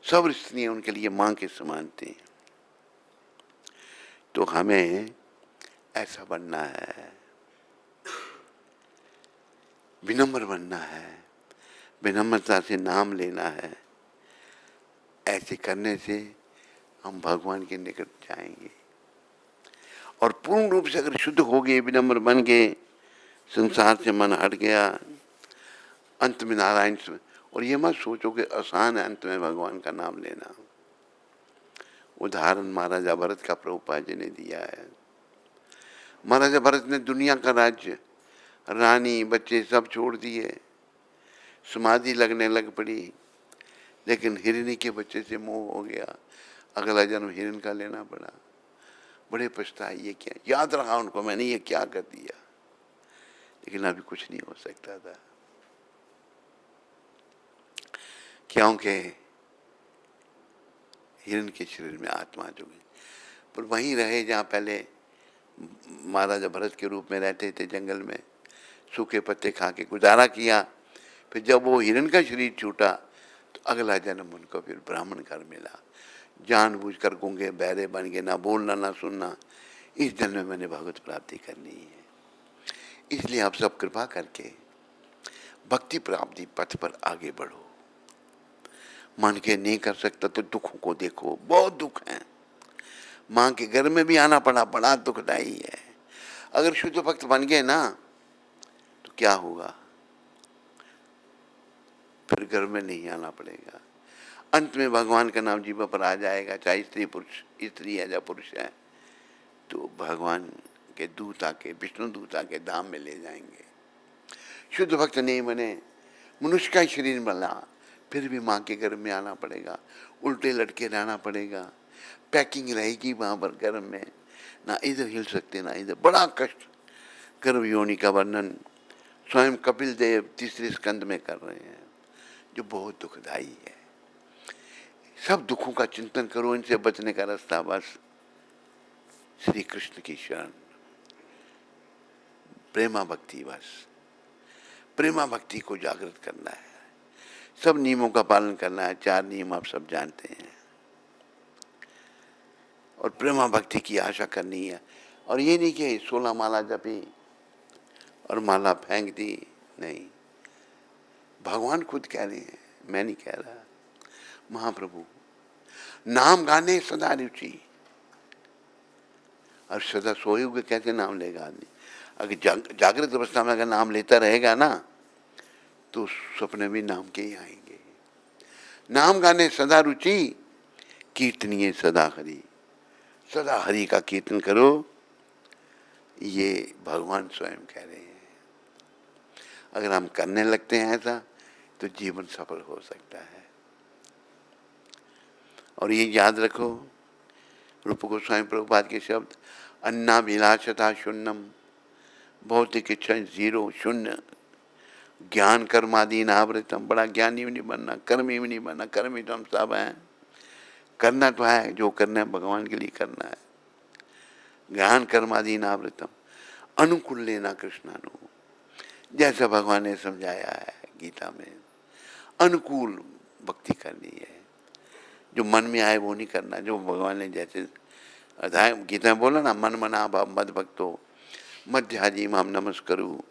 सब स्त्रियां उनके लिए मां के समान थी। तो हमें ऐसा बनना है, विनम्र बनना है, विनम्रता से नाम लेना है। ऐसे करने से हम भगवान के निकट जाएंगे। और पूर्ण रूप से अगर शुद्ध हो गए, विनम्र बन गए, संसार से मन हट गया, अंत में नारायण से। और ये मत सोचो कि आसान है अंत में भगवान का नाम लेना। उदाहरण महाराजा भरत का प्रभुपाद जी ने दिया है। महाराजा भरत ने दुनिया का राज्य, रानी बच्चे सब छोड़ दिए, समाधि लगने लग पड़ी, लेकिन हिरणी के बच्चे से मोह हो गया, अगला जन्म हिरण का लेना पड़ा। बड़े पछताए, ये क्या, याद रहा उनको मैंने ये क्या कर दिया, लेकिन अभी कुछ नहीं हो सकता था, क्योंकि हिरण के शरीर में आत्मा जुड़ी। पर वहीं रहे जहाँ पहले महाराजा भरत के रूप में रहते थे, जंगल में सूखे पत्ते खा के गुजारा किया। फिर जब वो हिरण का शरीर छूटा तो अगला जन्म उनको फिर ब्राह्मण घर मिला। जानबूझकर गूंगे बहरे बन गए, ना बोलना ना सुनना। इस जन्म में मैंने भगवत प्राप्ति करनी है, इसलिए आप सब कृपा करके भक्ति प्राप्ति पथ पर आगे बढ़ो। मान के नहीं कर सकता तो दुखों को देखो, बहुत दुख है। माँ के घर में भी आना पड़ा, बड़ा दुखदायी है। अगर शुद्ध भक्त बन गए ना तो क्या होगा? फिर घर में नहीं आना पड़ेगा। अंत में भगवान का नाम जीभ पर आ जाएगा, चाहे स्त्री है या पुरुष है, तो भगवान के दूत आके, विष्णु दूत आके धाम में ले जाएंगे। शुद्ध भक्त नहीं बने, मनुष्य का शरीर बना, फिर भी माँ के गर्भ में आना पड़ेगा, उल्टे लटके रहना पड़ेगा, पैकिंग रहेगी वहाँ पर गर्भ में, ना इधर हिल सकते ना इधर। बड़ा कष्ट। गर्भ योनि का वर्णन स्वयं कपिल देव तीसरे स्कंद में कर रहे हैं, जो बहुत दुखदाई है। सब दुखों का चिंतन करो, इनसे बचने का रास्ता बस श्री कृष्ण की शरण, प्रेमा भक्ति। बस प्रेमा भक्ति को जागृत करना है, सब नियमों का पालन करना है। 4 नियम आप सब जानते हैं, और प्रेमा भक्ति की आशा करनी है। और ये नहीं कि 16 माला जपी और माला फेंक दी, नहीं। भगवान खुद कह रहे हैं, मैं नहीं कह रहा, महाप्रभु, नाम गाने सदा रुचि। और सदा सोए हुए कैसे नाम लेगा आदमी? अगर जागृत अवस्था में अगर नाम लेता रहेगा ना, तो सपने भी नाम के ही आएंगे। नाम गाने सदा रुचि, कीर्तनीय सदा हरि। सदा हरि का कीर्तन करो, ये भगवान स्वयं कह रहे हैं। अगर हम करने लगते हैं ऐसा, तो जीवन सफल हो सकता है। और ये याद रखो, रूप गोस्वामी प्रभुपाद के शब्द, अन्नाभिलाषता शून्यम, भौतिक इच्छा 0 शून्य, ज्ञान कर्मादीन आवृतम। बड़ा ज्ञानी भी नहीं बनना, कर्मी भी नहीं बनना, कर्मी तो हम सब हैं, करना तो है, जो करना है भगवान के लिए करना है। ज्ञान कर्मादीन आवृतम, अनुकूल लेना कृष्णानु, जैसा भगवान ने समझाया है गीता में, अनुकूल भक्ति करनी है। जो मन में आए वो नहीं करना, जो भगवान ने जैसे अध्याय गीता में बोला ना, मन मना भाव मद भक्तो मध्याजी माम नमस्करू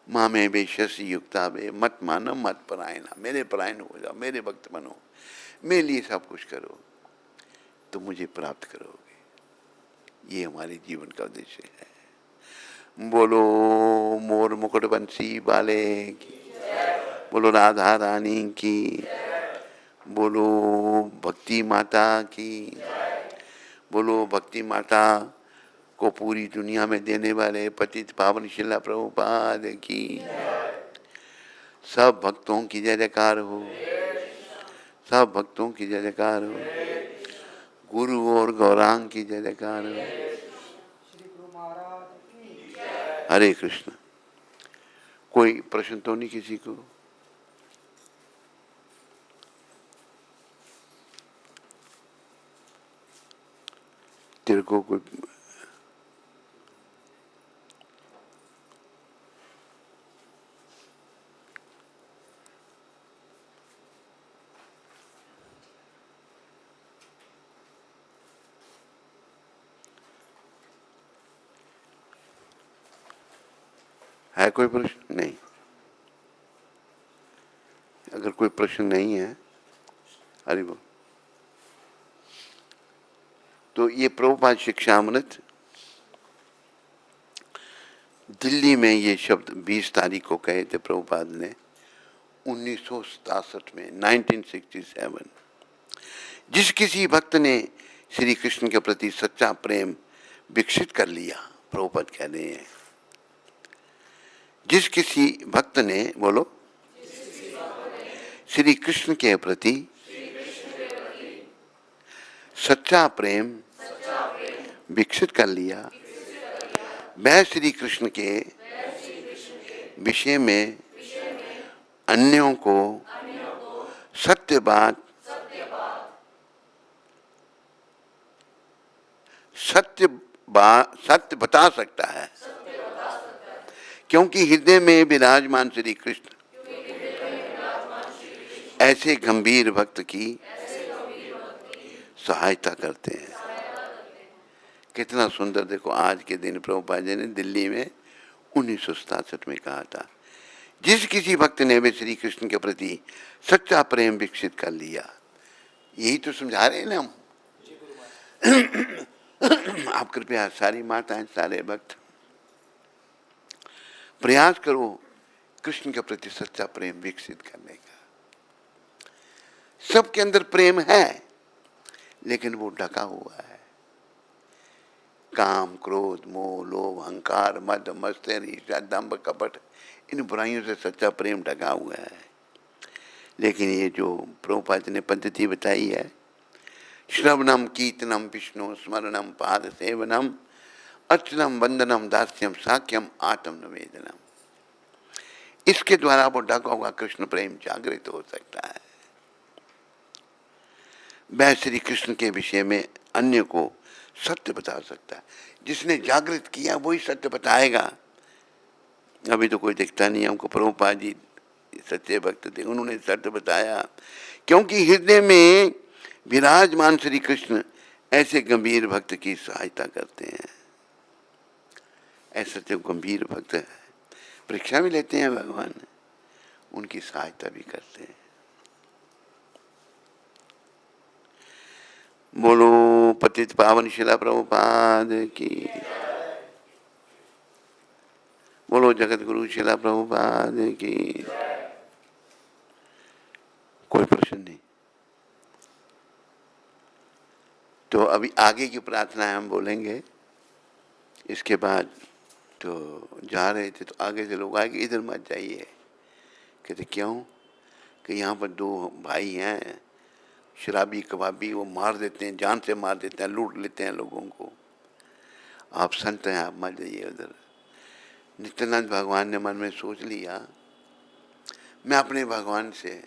माँ में बेशसी युक्ता बे, मत मानो मत परायणा। मेरे परायण हो जाओ, मेरे भक्त बनो, मेरे लिए सब कुछ करो, तो मुझे प्राप्त करोगे। ये हमारे जीवन का उद्देश्य है। बोलो मोर मुकुट बंसी वाले की, बोलो राधा रानी की, बोलो भक्ति माता की, बोलो भक्ति माता को पूरी दुनिया में देने वाले पतित पावन शिला प्रभुपाद की। सब भक्तों की जय जयकार हो, सब भक्तों की जय जयकार हो, गुरु और गौरांग की जय जयकार हो। हरे कृष्ण। कोई प्रश्न तो नहीं किसी को? तेरे को कोई है? कोई प्रश्न नहीं? अगर कोई प्रश्न नहीं है, हरि बोल। तो ये प्रभुपाद शिक्षामृत दिल्ली में ये शब्द 20 तारीख को कहे थे प्रभुपाद ने, 1967 में, 1967। जिस किसी भक्त ने श्री कृष्ण के प्रति सच्चा प्रेम विकसित कर लिया, प्रभुपाद कह रहे हैं, जिस किसी भक्त ने, बोलो, श्री कृष्ण के प्रति सच्चा प्रेम विकसित कर लिया, वह श्री कृष्ण के विषय में अन्यों को सत्य बात, सत्य बता सकता है, क्योंकि हृदय में विराजमान श्री कृष्ण ऐसे गंभीर भक्त की सहायता करते हैं। कितना सुंदर। देखो, आज के दिन प्रभुपाद जी ने दिल्ली में 1967 में कहा था, जिस किसी भक्त ने वे श्री कृष्ण के प्रति सच्चा प्रेम विकसित कर लिया। यही तो समझा रहे हैं ना हम। आप कृपया सारी माताएं, सारे भक्त प्रयास करो कृष्ण के प्रति सच्चा प्रेम विकसित करने का। सबके अंदर प्रेम है, लेकिन वो ढका हुआ है काम, क्रोध, मोह, लोभ, अहंकार, मद, मत्सर, ईर्ष्या, दंभ, कपट, इन बुराइयों से सच्चा प्रेम ढका हुआ है। लेकिन ये जो प्रभुपाद ने पद्धति बताई है, श्रवणम कीर्तनम विष्णु स्मरणम पाद सेवनम अर्चनम वंदनम दास्यम साक्यम आत्म निवेदनम, इसके द्वारा वो ढका हुआ कृष्ण प्रेम जागृत हो सकता है। वह श्री कृष्ण के विषय में अन्य को सत्य बता सकता है। जिसने जागृत किया वही सत्य बताएगा। अभी तो कोई दिखता नहीं है हमको। प्रभुपाद जी सच्चे भक्त थे, उन्होंने सत्य बताया, क्योंकि हृदय में विराजमान श्री कृष्ण ऐसे गंभीर भक्त की सहायता करते हैं। ऐसे जो गंभीर भक्त है, परीक्षा भी लेते हैं भगवान, उनकी सहायता भी करते हैं। बोलो पतित पावन शिला प्रभुपाद की, बोलो जगत गुरु शिला प्रभुपाद की। कोई प्रश्न नहीं? तो अभी आगे की प्रार्थना हम बोलेंगे। इसके बाद तो जा रहे थे तो आगे से लोग आए कि इधर मत जाइए। कहते क्यों? कि यहाँ पर दो भाई हैं शराबी कबाबी, वो मार देते हैं, जान से मार देते हैं, लूट लेते हैं लोगों को। आप संत हैं, आप मत जाइए उधर। नित्यानंद भगवान ने मन में सोच लिया, मैं अपने भगवान से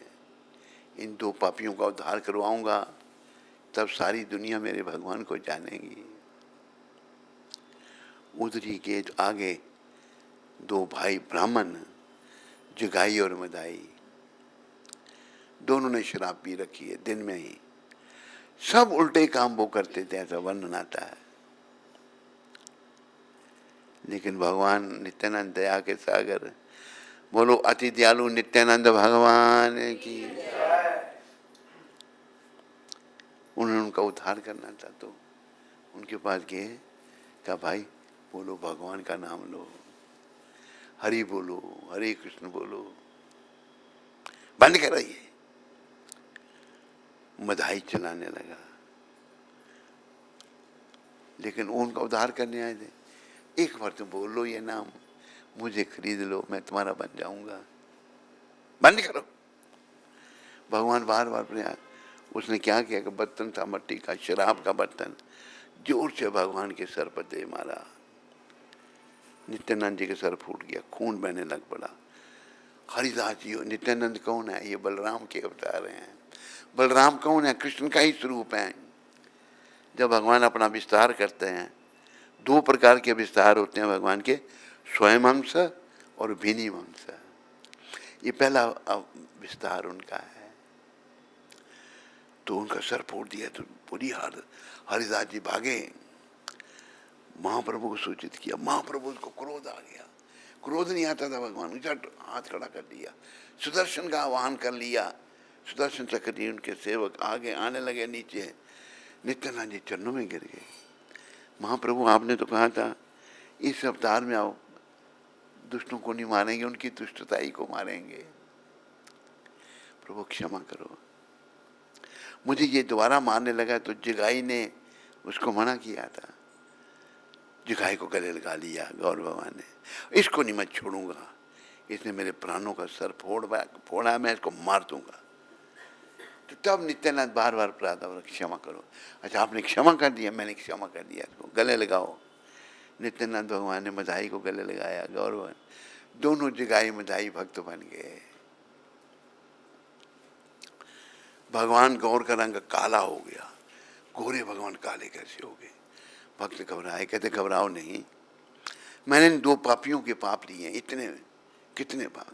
इन दो पापियों का उद्धार करवाऊंगा, तब सारी दुनिया मेरे भगवान को जानेगी। उधरी के आगे दो भाई ब्राह्मण, जगाई और मदाई, दोनों ने शराब पी रखी है दिन में ही। सब उल्टे काम वो करते थे, ऐसा वर्णन आता है। लेकिन भगवान नित्यानंद दया के सागर, बोलो अति दयालु नित्यानंद भगवान की, उन्होंने उनका उद्धार करना था तो उनके पास गए, कहा भाई बोलो भगवान का नाम लो, हरि बोलो, हरे कृष्ण बोलो, बंद कर रही है। मधाई चलाने लगा। लेकिन उनका उद्धार करने आए थे। एक बार तुम बोलो ये नाम, मुझे खरीद लो, मैं तुम्हारा बन जाऊंगा, बंद करो। भगवान बार बार प्रयास। उसने क्या किया कि बर्तन था मट्टी का, शराब का बर्तन, जोर से भगवान के सर पर दे मारा। नित्यानंद जी के सर फूट गया, खून बहने लग पड़ा। हरिदास जी, नित्यानंद कौन है? ये बलराम के अवतार हैं। बलराम कौन है? कृष्ण का ही स्वरूप है। जब भगवान अपना विस्तार करते हैं, दो प्रकार के विस्तार होते हैं भगवान के, स्वयं अंश और भिनी अंश। ये पहला विस्तार उनका है। तो उनका सर फोड़ दिया तो पूरी हार। हरिदास जी भागे, महाप्रभु को सूचित किया। महाप्रभु को क्रोध आ गया। क्रोध नहीं आता था भगवान, झट हाथ खड़ा कर दिया, सुदर्शन का आह्वान कर लिया। सुदर्शन चक्र उनके सेवक आगे आने लगे नीचे। नित्यानंद जी चरणों में गिर गए। महाप्रभु आपने तो कहा था इस अवतार में आओ, दुष्टों को नहीं मारेंगे, उनकी दुष्टताई को मारेंगे। प्रभु क्षमा करो, मुझे ये दोबारा मारने लगा। तो जगाई ने उसको मना किया था। जगाई को गले लगा लिया गौर भगवान ने, इसको नहीं मैं छोड़ूंगा, इसने मेरे प्राणों का सर फोड़ा, मैं इसको मार दूंगा। तो तब नित्यानंद बार बार प्रार्थना, क्षमा करो। अच्छा आपने क्षमा कर दिया? मैंने क्षमा कर दिया, इसको गले लगाओ। नित्यानंद भगवान ने मधाई को गले लगाया। गौर भगवान दोनों जगाई मधाई भक्त बन गए। भगवान गौर का रंग काला हो गया, गोरे भगवान काले कैसे हो गए? भक्त घबराए, कहते घबराओ नहीं, मैंने इन दो पापियों के पाप लिए। इतने कितने पाप?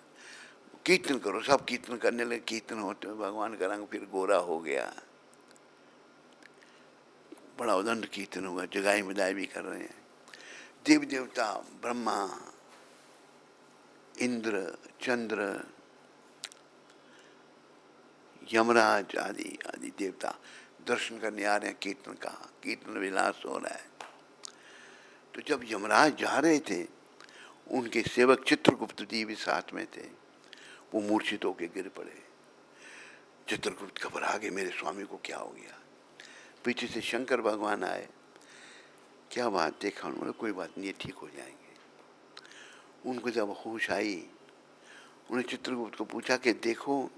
कीर्तन करो। सब कीर्तन करने लगे। कीर्तन होते हुए भगवान का रंग फिर गोरा हो गया। बड़ा उदंड कीर्तन हुआ, जगाई मदाई भी कर रहे हैं। देव देवता, ब्रह्मा, इंद्र, चंद्र, यमराज आदि आदि देवता दर्शन करने आ रहे हैं। कीर्तन का कीर्तन विलास हो रहा है। तो जब यमराज जा रहे थे, उनके सेवक चित्रगुप्त जी भी साथ में थे। वो मूर्छित होकर गिर पड़े। चित्रगुप्त घबरा गए, मेरे स्वामी को क्या हो गया। पीछे से शंकर भगवान आए। क्या बात, देखा उन्होंने, कोई बात नहीं, ठीक हो जाएंगे। उनको जब होश आई, उन्हें चित्रगुप्त को पूछा कि देखो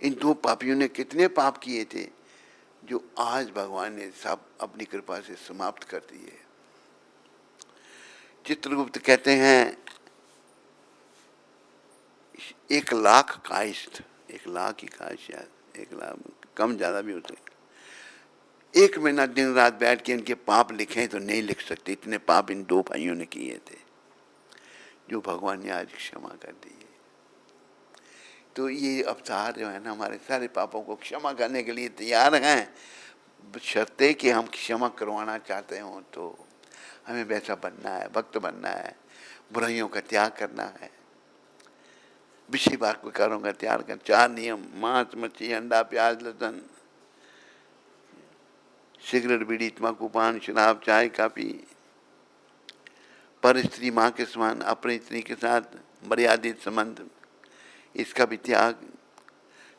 इन दो पापियों ने कितने पाप किए थे जो आज भगवान ने सब अपनी कृपा से समाप्त कर दिए। चित्रगुप्त कहते हैं 1,00,000 कायस्थ, 1,00,000 ही कायस्थ, शायद 1,00,000 कम ज़्यादा भी हो सकते। 1 महीना दिन रात बैठ के इनके पाप लिखें तो नहीं लिख सकते, इतने पाप इन दो भाइयों ने किए थे जो भगवान ने आज क्षमा कर दिए। तो ये अवतार जो है ना, हमारे सारे पापों को क्षमा करने के लिए तैयार हैं, शर्ते कि हम क्षमा करवाना चाहते हो तो हमें वैसा बनना है, भक्त बनना है, बुराइयों का त्याग करना है, विषय विकारों का त्याग कर। 4 नियम: मांस, मच्छी, अंडा, प्याज, लहसुन, सिगरेट, बीड़ी, तम्बाकू, पान, शराब, चाय, काफी, पर स्त्री माँ के समान, अपनी स्त्री के साथ मर्यादित संबंध, इसका भी त्याग।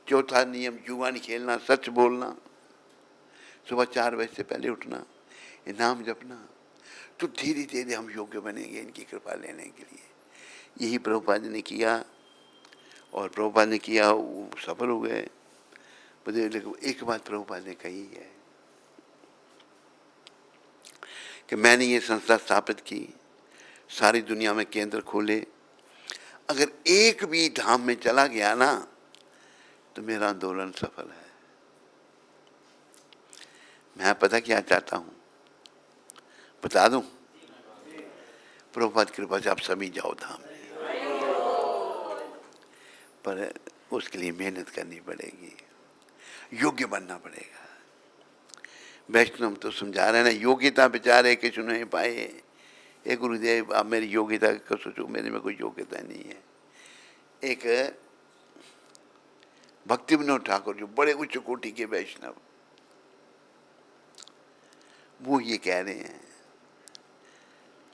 4था नियम जुआ नहीं खेलना, सच बोलना, सुबह 4 बजे से पहले उठना, नाम जपना। तो धीरे धीरे हम योग्य बनेंगे इनकी कृपा लेने के लिए। यही प्रभुपाद ने किया, और प्रभुपाद ने किया, वो सफल हो गए। लेकिन एक बात प्रभुपाद ने कही है कि मैंने ये संस्था स्थापित की, सारी दुनिया में केंद्र खोले, अगर एक भी धाम में चला गया ना तो मेरा आंदोलन सफल है। मैं पता क्या चाहता हूं, बता दूं? प्रभुपाद कृपा से आप सभी जाओ धाम में, पर उसके लिए मेहनत करनी पड़ेगी, योग्य बनना पड़ेगा। वैष्णव तो समझा रहे ना, योग्यता बेचारे के सुने पाए। एक गुरुदेव, आप मेरी योग्यता का सोचो, मेरे में कोई योग्यता नहीं है। एक भक्ति विनोद ठाकुर जो बड़े उच्च कोटि के वैष्णव, वो ये कह रहे हैं,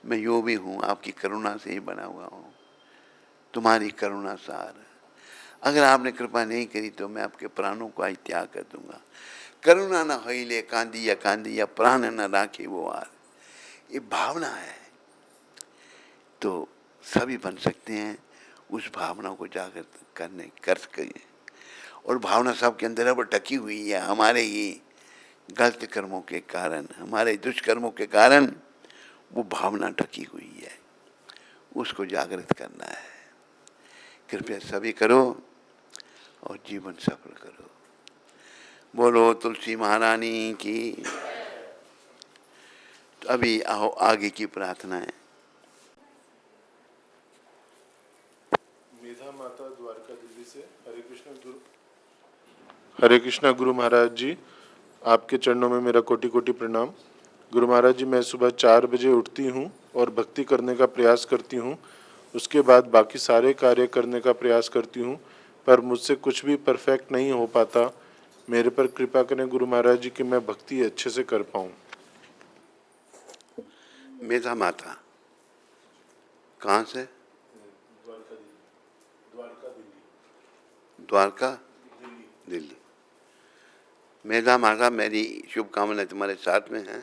मैं यो भी हूँ, आपकी करुणा से ही बना हुआ हूँ, तुम्हारी करुणा सार, अगर आपने कृपा नहीं करी तो मैं आपके प्राणों को आज त्याग कर दूंगा। करुणा न होइले कांदी या प्राण न राखे वो आर, ये भावना है। तो सभी बन सकते हैं, उस भावना को जागृत कर सकें। और भावना सबके अंदर अब टकी हुई है, हमारे ही गलत कर्मों के कारण, हमारे दुष्कर्मों के कारण वो भावना ढकी हुई है, उसको जागृत करना है। कृपया सभी करो और जीवन सफल करो। बोलो तुलसी महारानी की। तो अभी आओ आगे की प्रार्थनाएं। मेधा माता द्वारका दिल्ली से। हरे कृष्णा गुरु महाराज जी, आपके चरणों में मेरा कोटि कोटि प्रणाम। गुरु महाराज जी, मैं सुबह 4 बजे उठती हूँ और भक्ति करने का प्रयास करती हूँ, उसके बाद बाकी सारे कार्य करने का प्रयास करती हूँ, पर मुझसे कुछ भी परफेक्ट नहीं हो पाता। मेरे पर कृपा करें गुरु महाराज जी कि मैं भक्ति अच्छे से कर पाऊँ। मेधा माता कहाँ से? द्वारका दिल्ली। मेधा माता, मेरी शुभकामनाएं तुम्हारे साथ में हैं।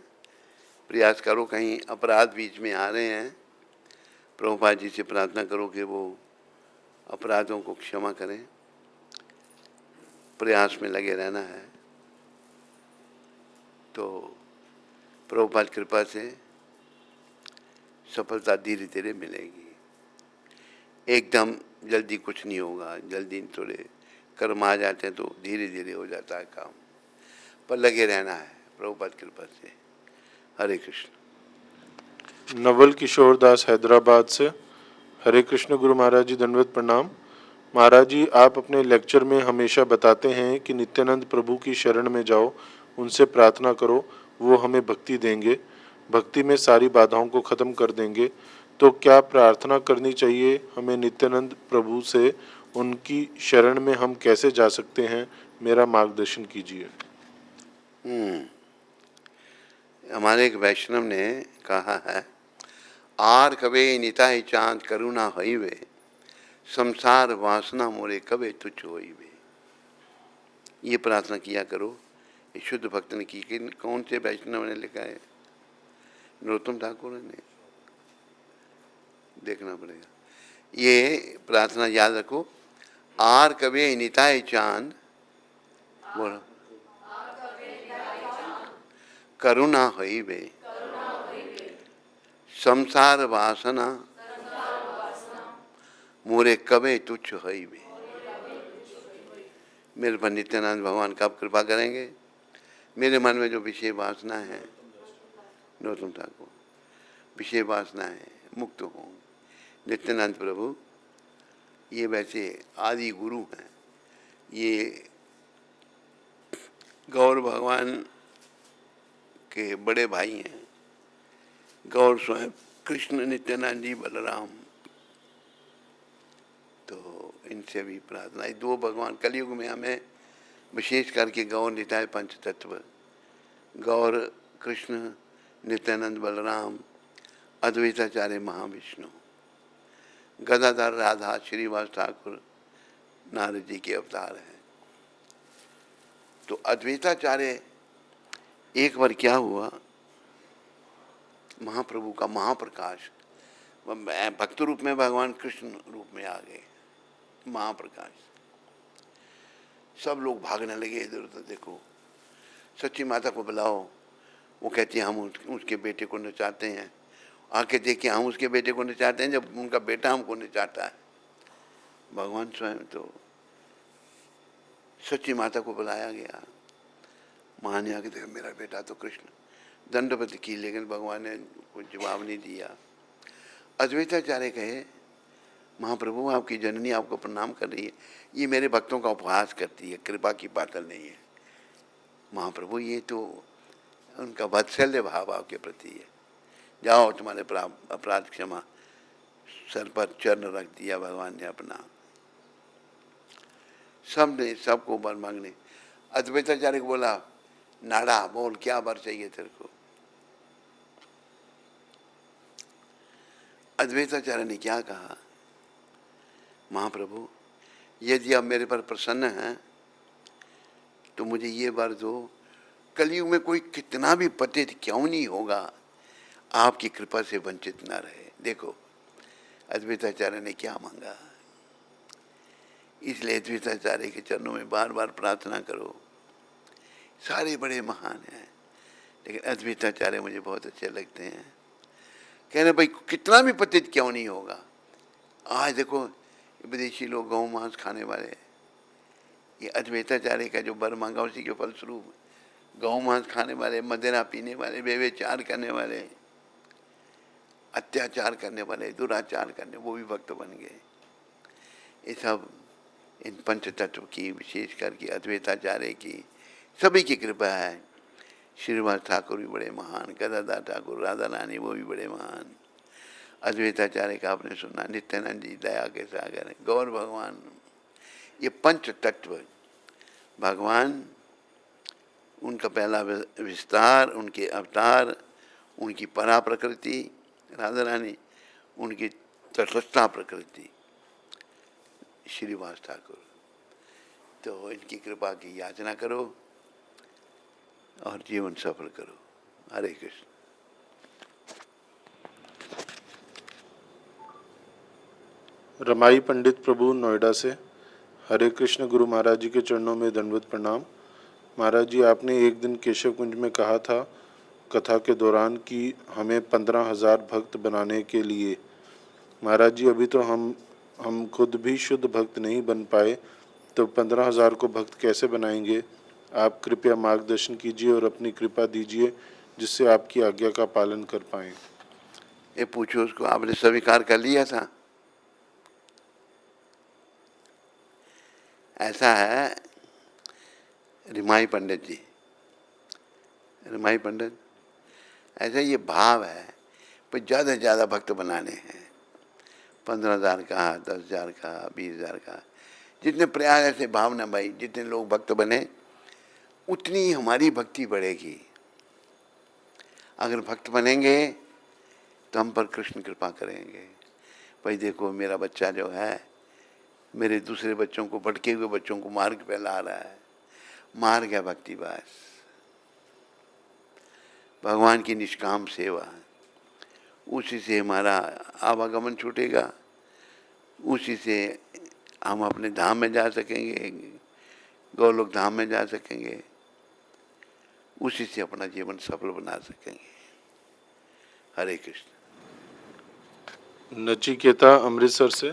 प्रयास करो, कहीं अपराध बीच में आ रहे हैं, प्रभुपाद जी से प्रार्थना करो कि वो अपराधों को क्षमा करें। प्रयास में लगे रहना है तो प्रभुपाद कृपा से सफलता धीरे धीरे मिलेगी। एकदम जल्दी कुछ नहीं होगा, जल्दी थोड़े कर्म आ जाते हैं तो धीरे धीरे हो जाता है काम, पर लगे रहना है प्रभुपाद कृपा से। हरे कृष्ण। नवल किशोर दास हैदराबाद से। हरे कृष्ण गुरु महाराज जी, दंडवत प्रणाम। महाराज जी, आप अपने लेक्चर में हमेशा बताते हैं कि नित्यानंद प्रभु की शरण में जाओ, उनसे प्रार्थना करो, वो हमें भक्ति देंगे, भक्ति में सारी बाधाओं को ख़त्म कर देंगे। तो क्या प्रार्थना करनी चाहिए हमें नित्यानंद प्रभु से? उनकी शरण में हम कैसे जा सकते हैं? मेरा मार्गदर्शन कीजिए। हमारे एक वैष्णव ने कहा है, आर कवे निताय चांद करुणा हई वे, संसार वासना मोरे कवे तुच्छ होई वे। ये प्रार्थना किया करो। ये शुद्ध भक्त ने की। कौन से वैष्णव ने लिखा है? नरोत्तम ठाकुर ने। देखना पड़ेगा। ये प्रार्थना याद रखो। आर कवे निताय चांद, बोलो, करुणा हई वे, संसार वासना मोरे कवे तुच्छ हई वे। मेरे पर नित्यानंद भगवान कब कृपा करेंगे? मेरे मन में जो विषय वासना है, नरोत्तम ठाकुर, विषय वासना है, मुक्त हो। नित्यानंद प्रभु ये वैसे आदि गुरु हैं। ये गौर भगवान के बड़े भाई हैं। गौर स्वयं कृष्ण, नित्यानंद जी, बलराम। तो इनसे भी प्रार्थना। दो भगवान कलयुग में हमें विशेष करके गौर निताय पंच तत्व, गौर कृष्ण, नित्यानंद बलराम, अद्वैताचार्य महाविष्णु, गदाधर राधा, श्रीवास ठाकुर नारद जी के अवतार हैं। तो अद्वैताचार्य, एक बार क्या हुआ, महाप्रभु का महाप्रकाश, भक्त रूप में भगवान कृष्ण रूप में आ गए, महाप्रकाश। सब लोग भागने लगे इधर उधर। देखो, सच्ची माता को बुलाओ। वो कहती है हम उसके बेटे को नचाते हैं। आके देखिए, हम उसके बेटे को नचाते हैं जब उनका बेटा हमको नचाता है। भगवान स्वयं। तो सच्ची माता को बुलाया गया। माँ ने आके देखा, मेरा बेटा तो कृष्ण। दंडवत की, लेकिन भगवान ने कुछ जवाब नहीं दिया। अद्वैताचार्य कहे, महाप्रभु आपकी जननी आपको प्रणाम कर रही है। ये मेरे भक्तों का उपहास करती है, कृपा की पात्र नहीं है। महाप्रभु ये तो उनका वात्सल्य भाव आपके प्रति है। जाओ, तुम्हारे अपराध क्षमा। सर पर चरण रख दिया भगवान ने अपना। सब ने सबको वर मांगने। अद्वैताचार्य को बोला, नाड़ा बोल, क्या वर चाहिए तेरे को? अद्वैताचार्य ने क्या कहा, महाप्रभु यदि आप मेरे पर प्रसन्न हैं तो मुझे ये वर दो, कलयुग में कोई कितना भी पतित क्यों नहीं होगा, आपकी कृपा से वंचित ना रहे। देखो अद्वैताचार्य ने क्या मांगा। इसलिए अद्वैताचार्य के चरणों में बार बार प्रार्थना करो। सारे बड़े महान हैं, लेकिन अद्वैताचार्य मुझे बहुत अच्छे लगते हैं। कह रहे भाई कितना भी पतित क्यों नहीं होगा। आज देखो विदेशी लोग गौ मांस खाने वाले, ये अद्वैताचार्य का जो वर मांगा उसी के फलस्वरूप गौ मांस खाने वाले, मदिरा पीने वाले, व्यभिचार करने वाले, अत्याचार करने वाले, दुराचार करने, वो भी भक्त बन गए। ये सब इन पंच तत्व की, विशेष करके अद्वैताचार्य की, सभी की कृपा है। श्रीवास ठाकुर भी बड़े महान, गदाधर ठाकुर, राधा रानी वो भी बड़े महान। अद्वैताचार्य का आपने सुना, नित्यानंद जी दया के सागर, गौर भगवान। ये पंच तत्व भगवान, उनका पहला विस्तार, उनके अवतार, उनकी परा प्रकृति राधा रानी, उनकी तटस्था प्रकृति श्रीवास ठाकुर। तो इनकी कृपा की याचना करो और जीवन सफल करो। हरे कृष्ण। रमाई पंडित प्रभु नोएडा से। हरे कृष्ण। गुरु महाराज जी के चरणों में दंडवत प्रणाम। महाराज जी, आपने एक दिन केशव कुंज में कहा था कथा के दौरान कि हमें 15,000 भक्त बनाने के लिए। महाराज जी, अभी तो हम खुद भी शुद्ध भक्त नहीं बन पाए, तो 15,000 को भक्त कैसे बनाएंगे? आप कृपया मार्गदर्शन कीजिए और अपनी कृपा दीजिए जिससे आपकी आज्ञा का पालन कर पाएं। ये पूछो उसको, आपने स्वीकार कर लिया था? ऐसा है रिमाई पंडित जी, रिमाई पंडित, ऐसा ये भाव है पर ज़्यादा से ज़्यादा भक्त बनाने हैं। 15,000 का, 10,000 का, 20,000 का, जितने प्रयास ऐसे भावना भाई, जितने लोग भक्त बने उतनी ही हमारी भक्ति बढ़ेगी। अगर भक्त बनेंगे तो हम पर कृष्ण कृपा करेंगे। भाई देखो मेरा बच्चा जो है मेरे दूसरे बच्चों को, भटके हुए बच्चों को मार्ग पे ला रहा है, मार गया भक्ति बस। भगवान की निष्काम सेवा, उसी से हमारा आवागमन छूटेगा, उसी से हम अपने धाम में जा सकेंगे, गोलोक धाम में जा सकेंगे, उसी से अपना जीवन सफल बना सकेंगे। हरे कृष्ण। नचिकेता अमृतसर से।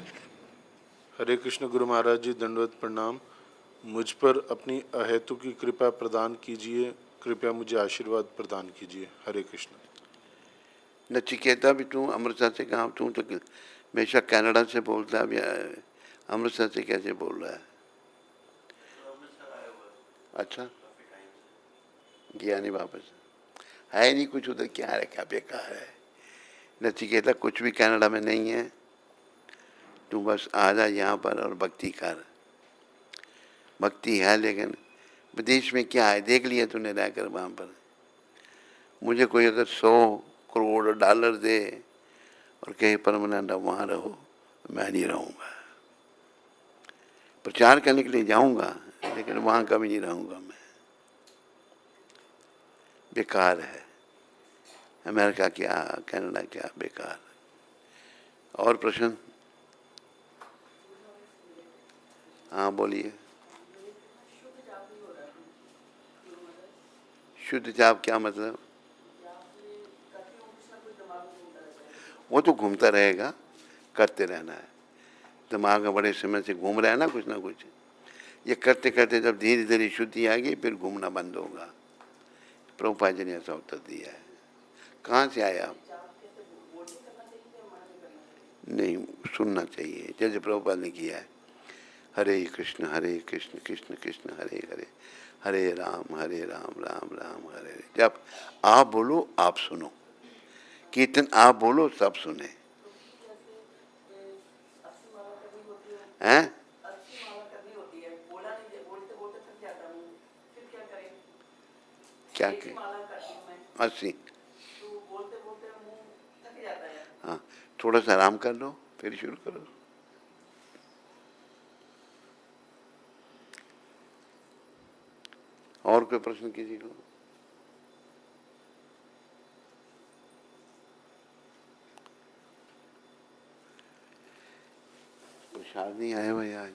हरे कृष्ण गुरु महाराज जी, दंडवत प्रणाम। मुझ पर अपनी अहेतु की कृपा प्रदान कीजिए, कृपया मुझे आशीर्वाद प्रदान कीजिए। हरे कृष्ण। नचिकेता भी तू अमृतसर से कहाँ? तू तो हमेशा कनाडा से बोलता है, अभी अमृतसर से कैसे बोल रहा है? अच्छा, गया नहीं वापस? है नहीं कुछ उधर, क्या है, क्या बेकार है। नचिकेता कुछ भी कनाडा में नहीं है, तू बस आ जा यहाँ पर और भक्ति कर। भक्ति है, लेकिन विदेश में क्या है देख लिया तूने रहकर वहाँ पर। मुझे कोई अगर 100 करोड़ डॉलर दे और कहे परमानेंट वहाँ रहो, मैं नहीं रहूँगा। प्रचार करने के लिए जाऊँगा, लेकिन वहाँ कभी नहीं रहूँगा मैं। बेकार है अमेरिका क्या, कनाडा क्या, बेकार। और प्रश्न? हाँ बोलिए। शुद्ध जाप क्या मतलब? वो तो घूमता रहेगा, करते रहना है। दिमाग में बड़े समय से घूम रहा है ना कुछ। ये करते करते जब धीरे धीरे शुद्धि आएगी फिर घूमना बंद होगा। प्रभुपाद जी ने ऐसा उत्तर दिया है। कहाँ से आए आप? नहीं, सुनना चाहिए जैसे प्रभुपाद ने किया है। हरे कृष्ण कृष्ण कृष्ण हरे हरे, हरे राम राम राम हरे हरे। जब आप बोलो आप सुनो, कीर्तन आप बोलो सब सुने। हैं? क्या के? 80। हाँ, थोड़ा सा आराम कर लो फिर शुरू करो। और कोई प्रश्न किसी को? प्रसाद नहीं आया भाई आज।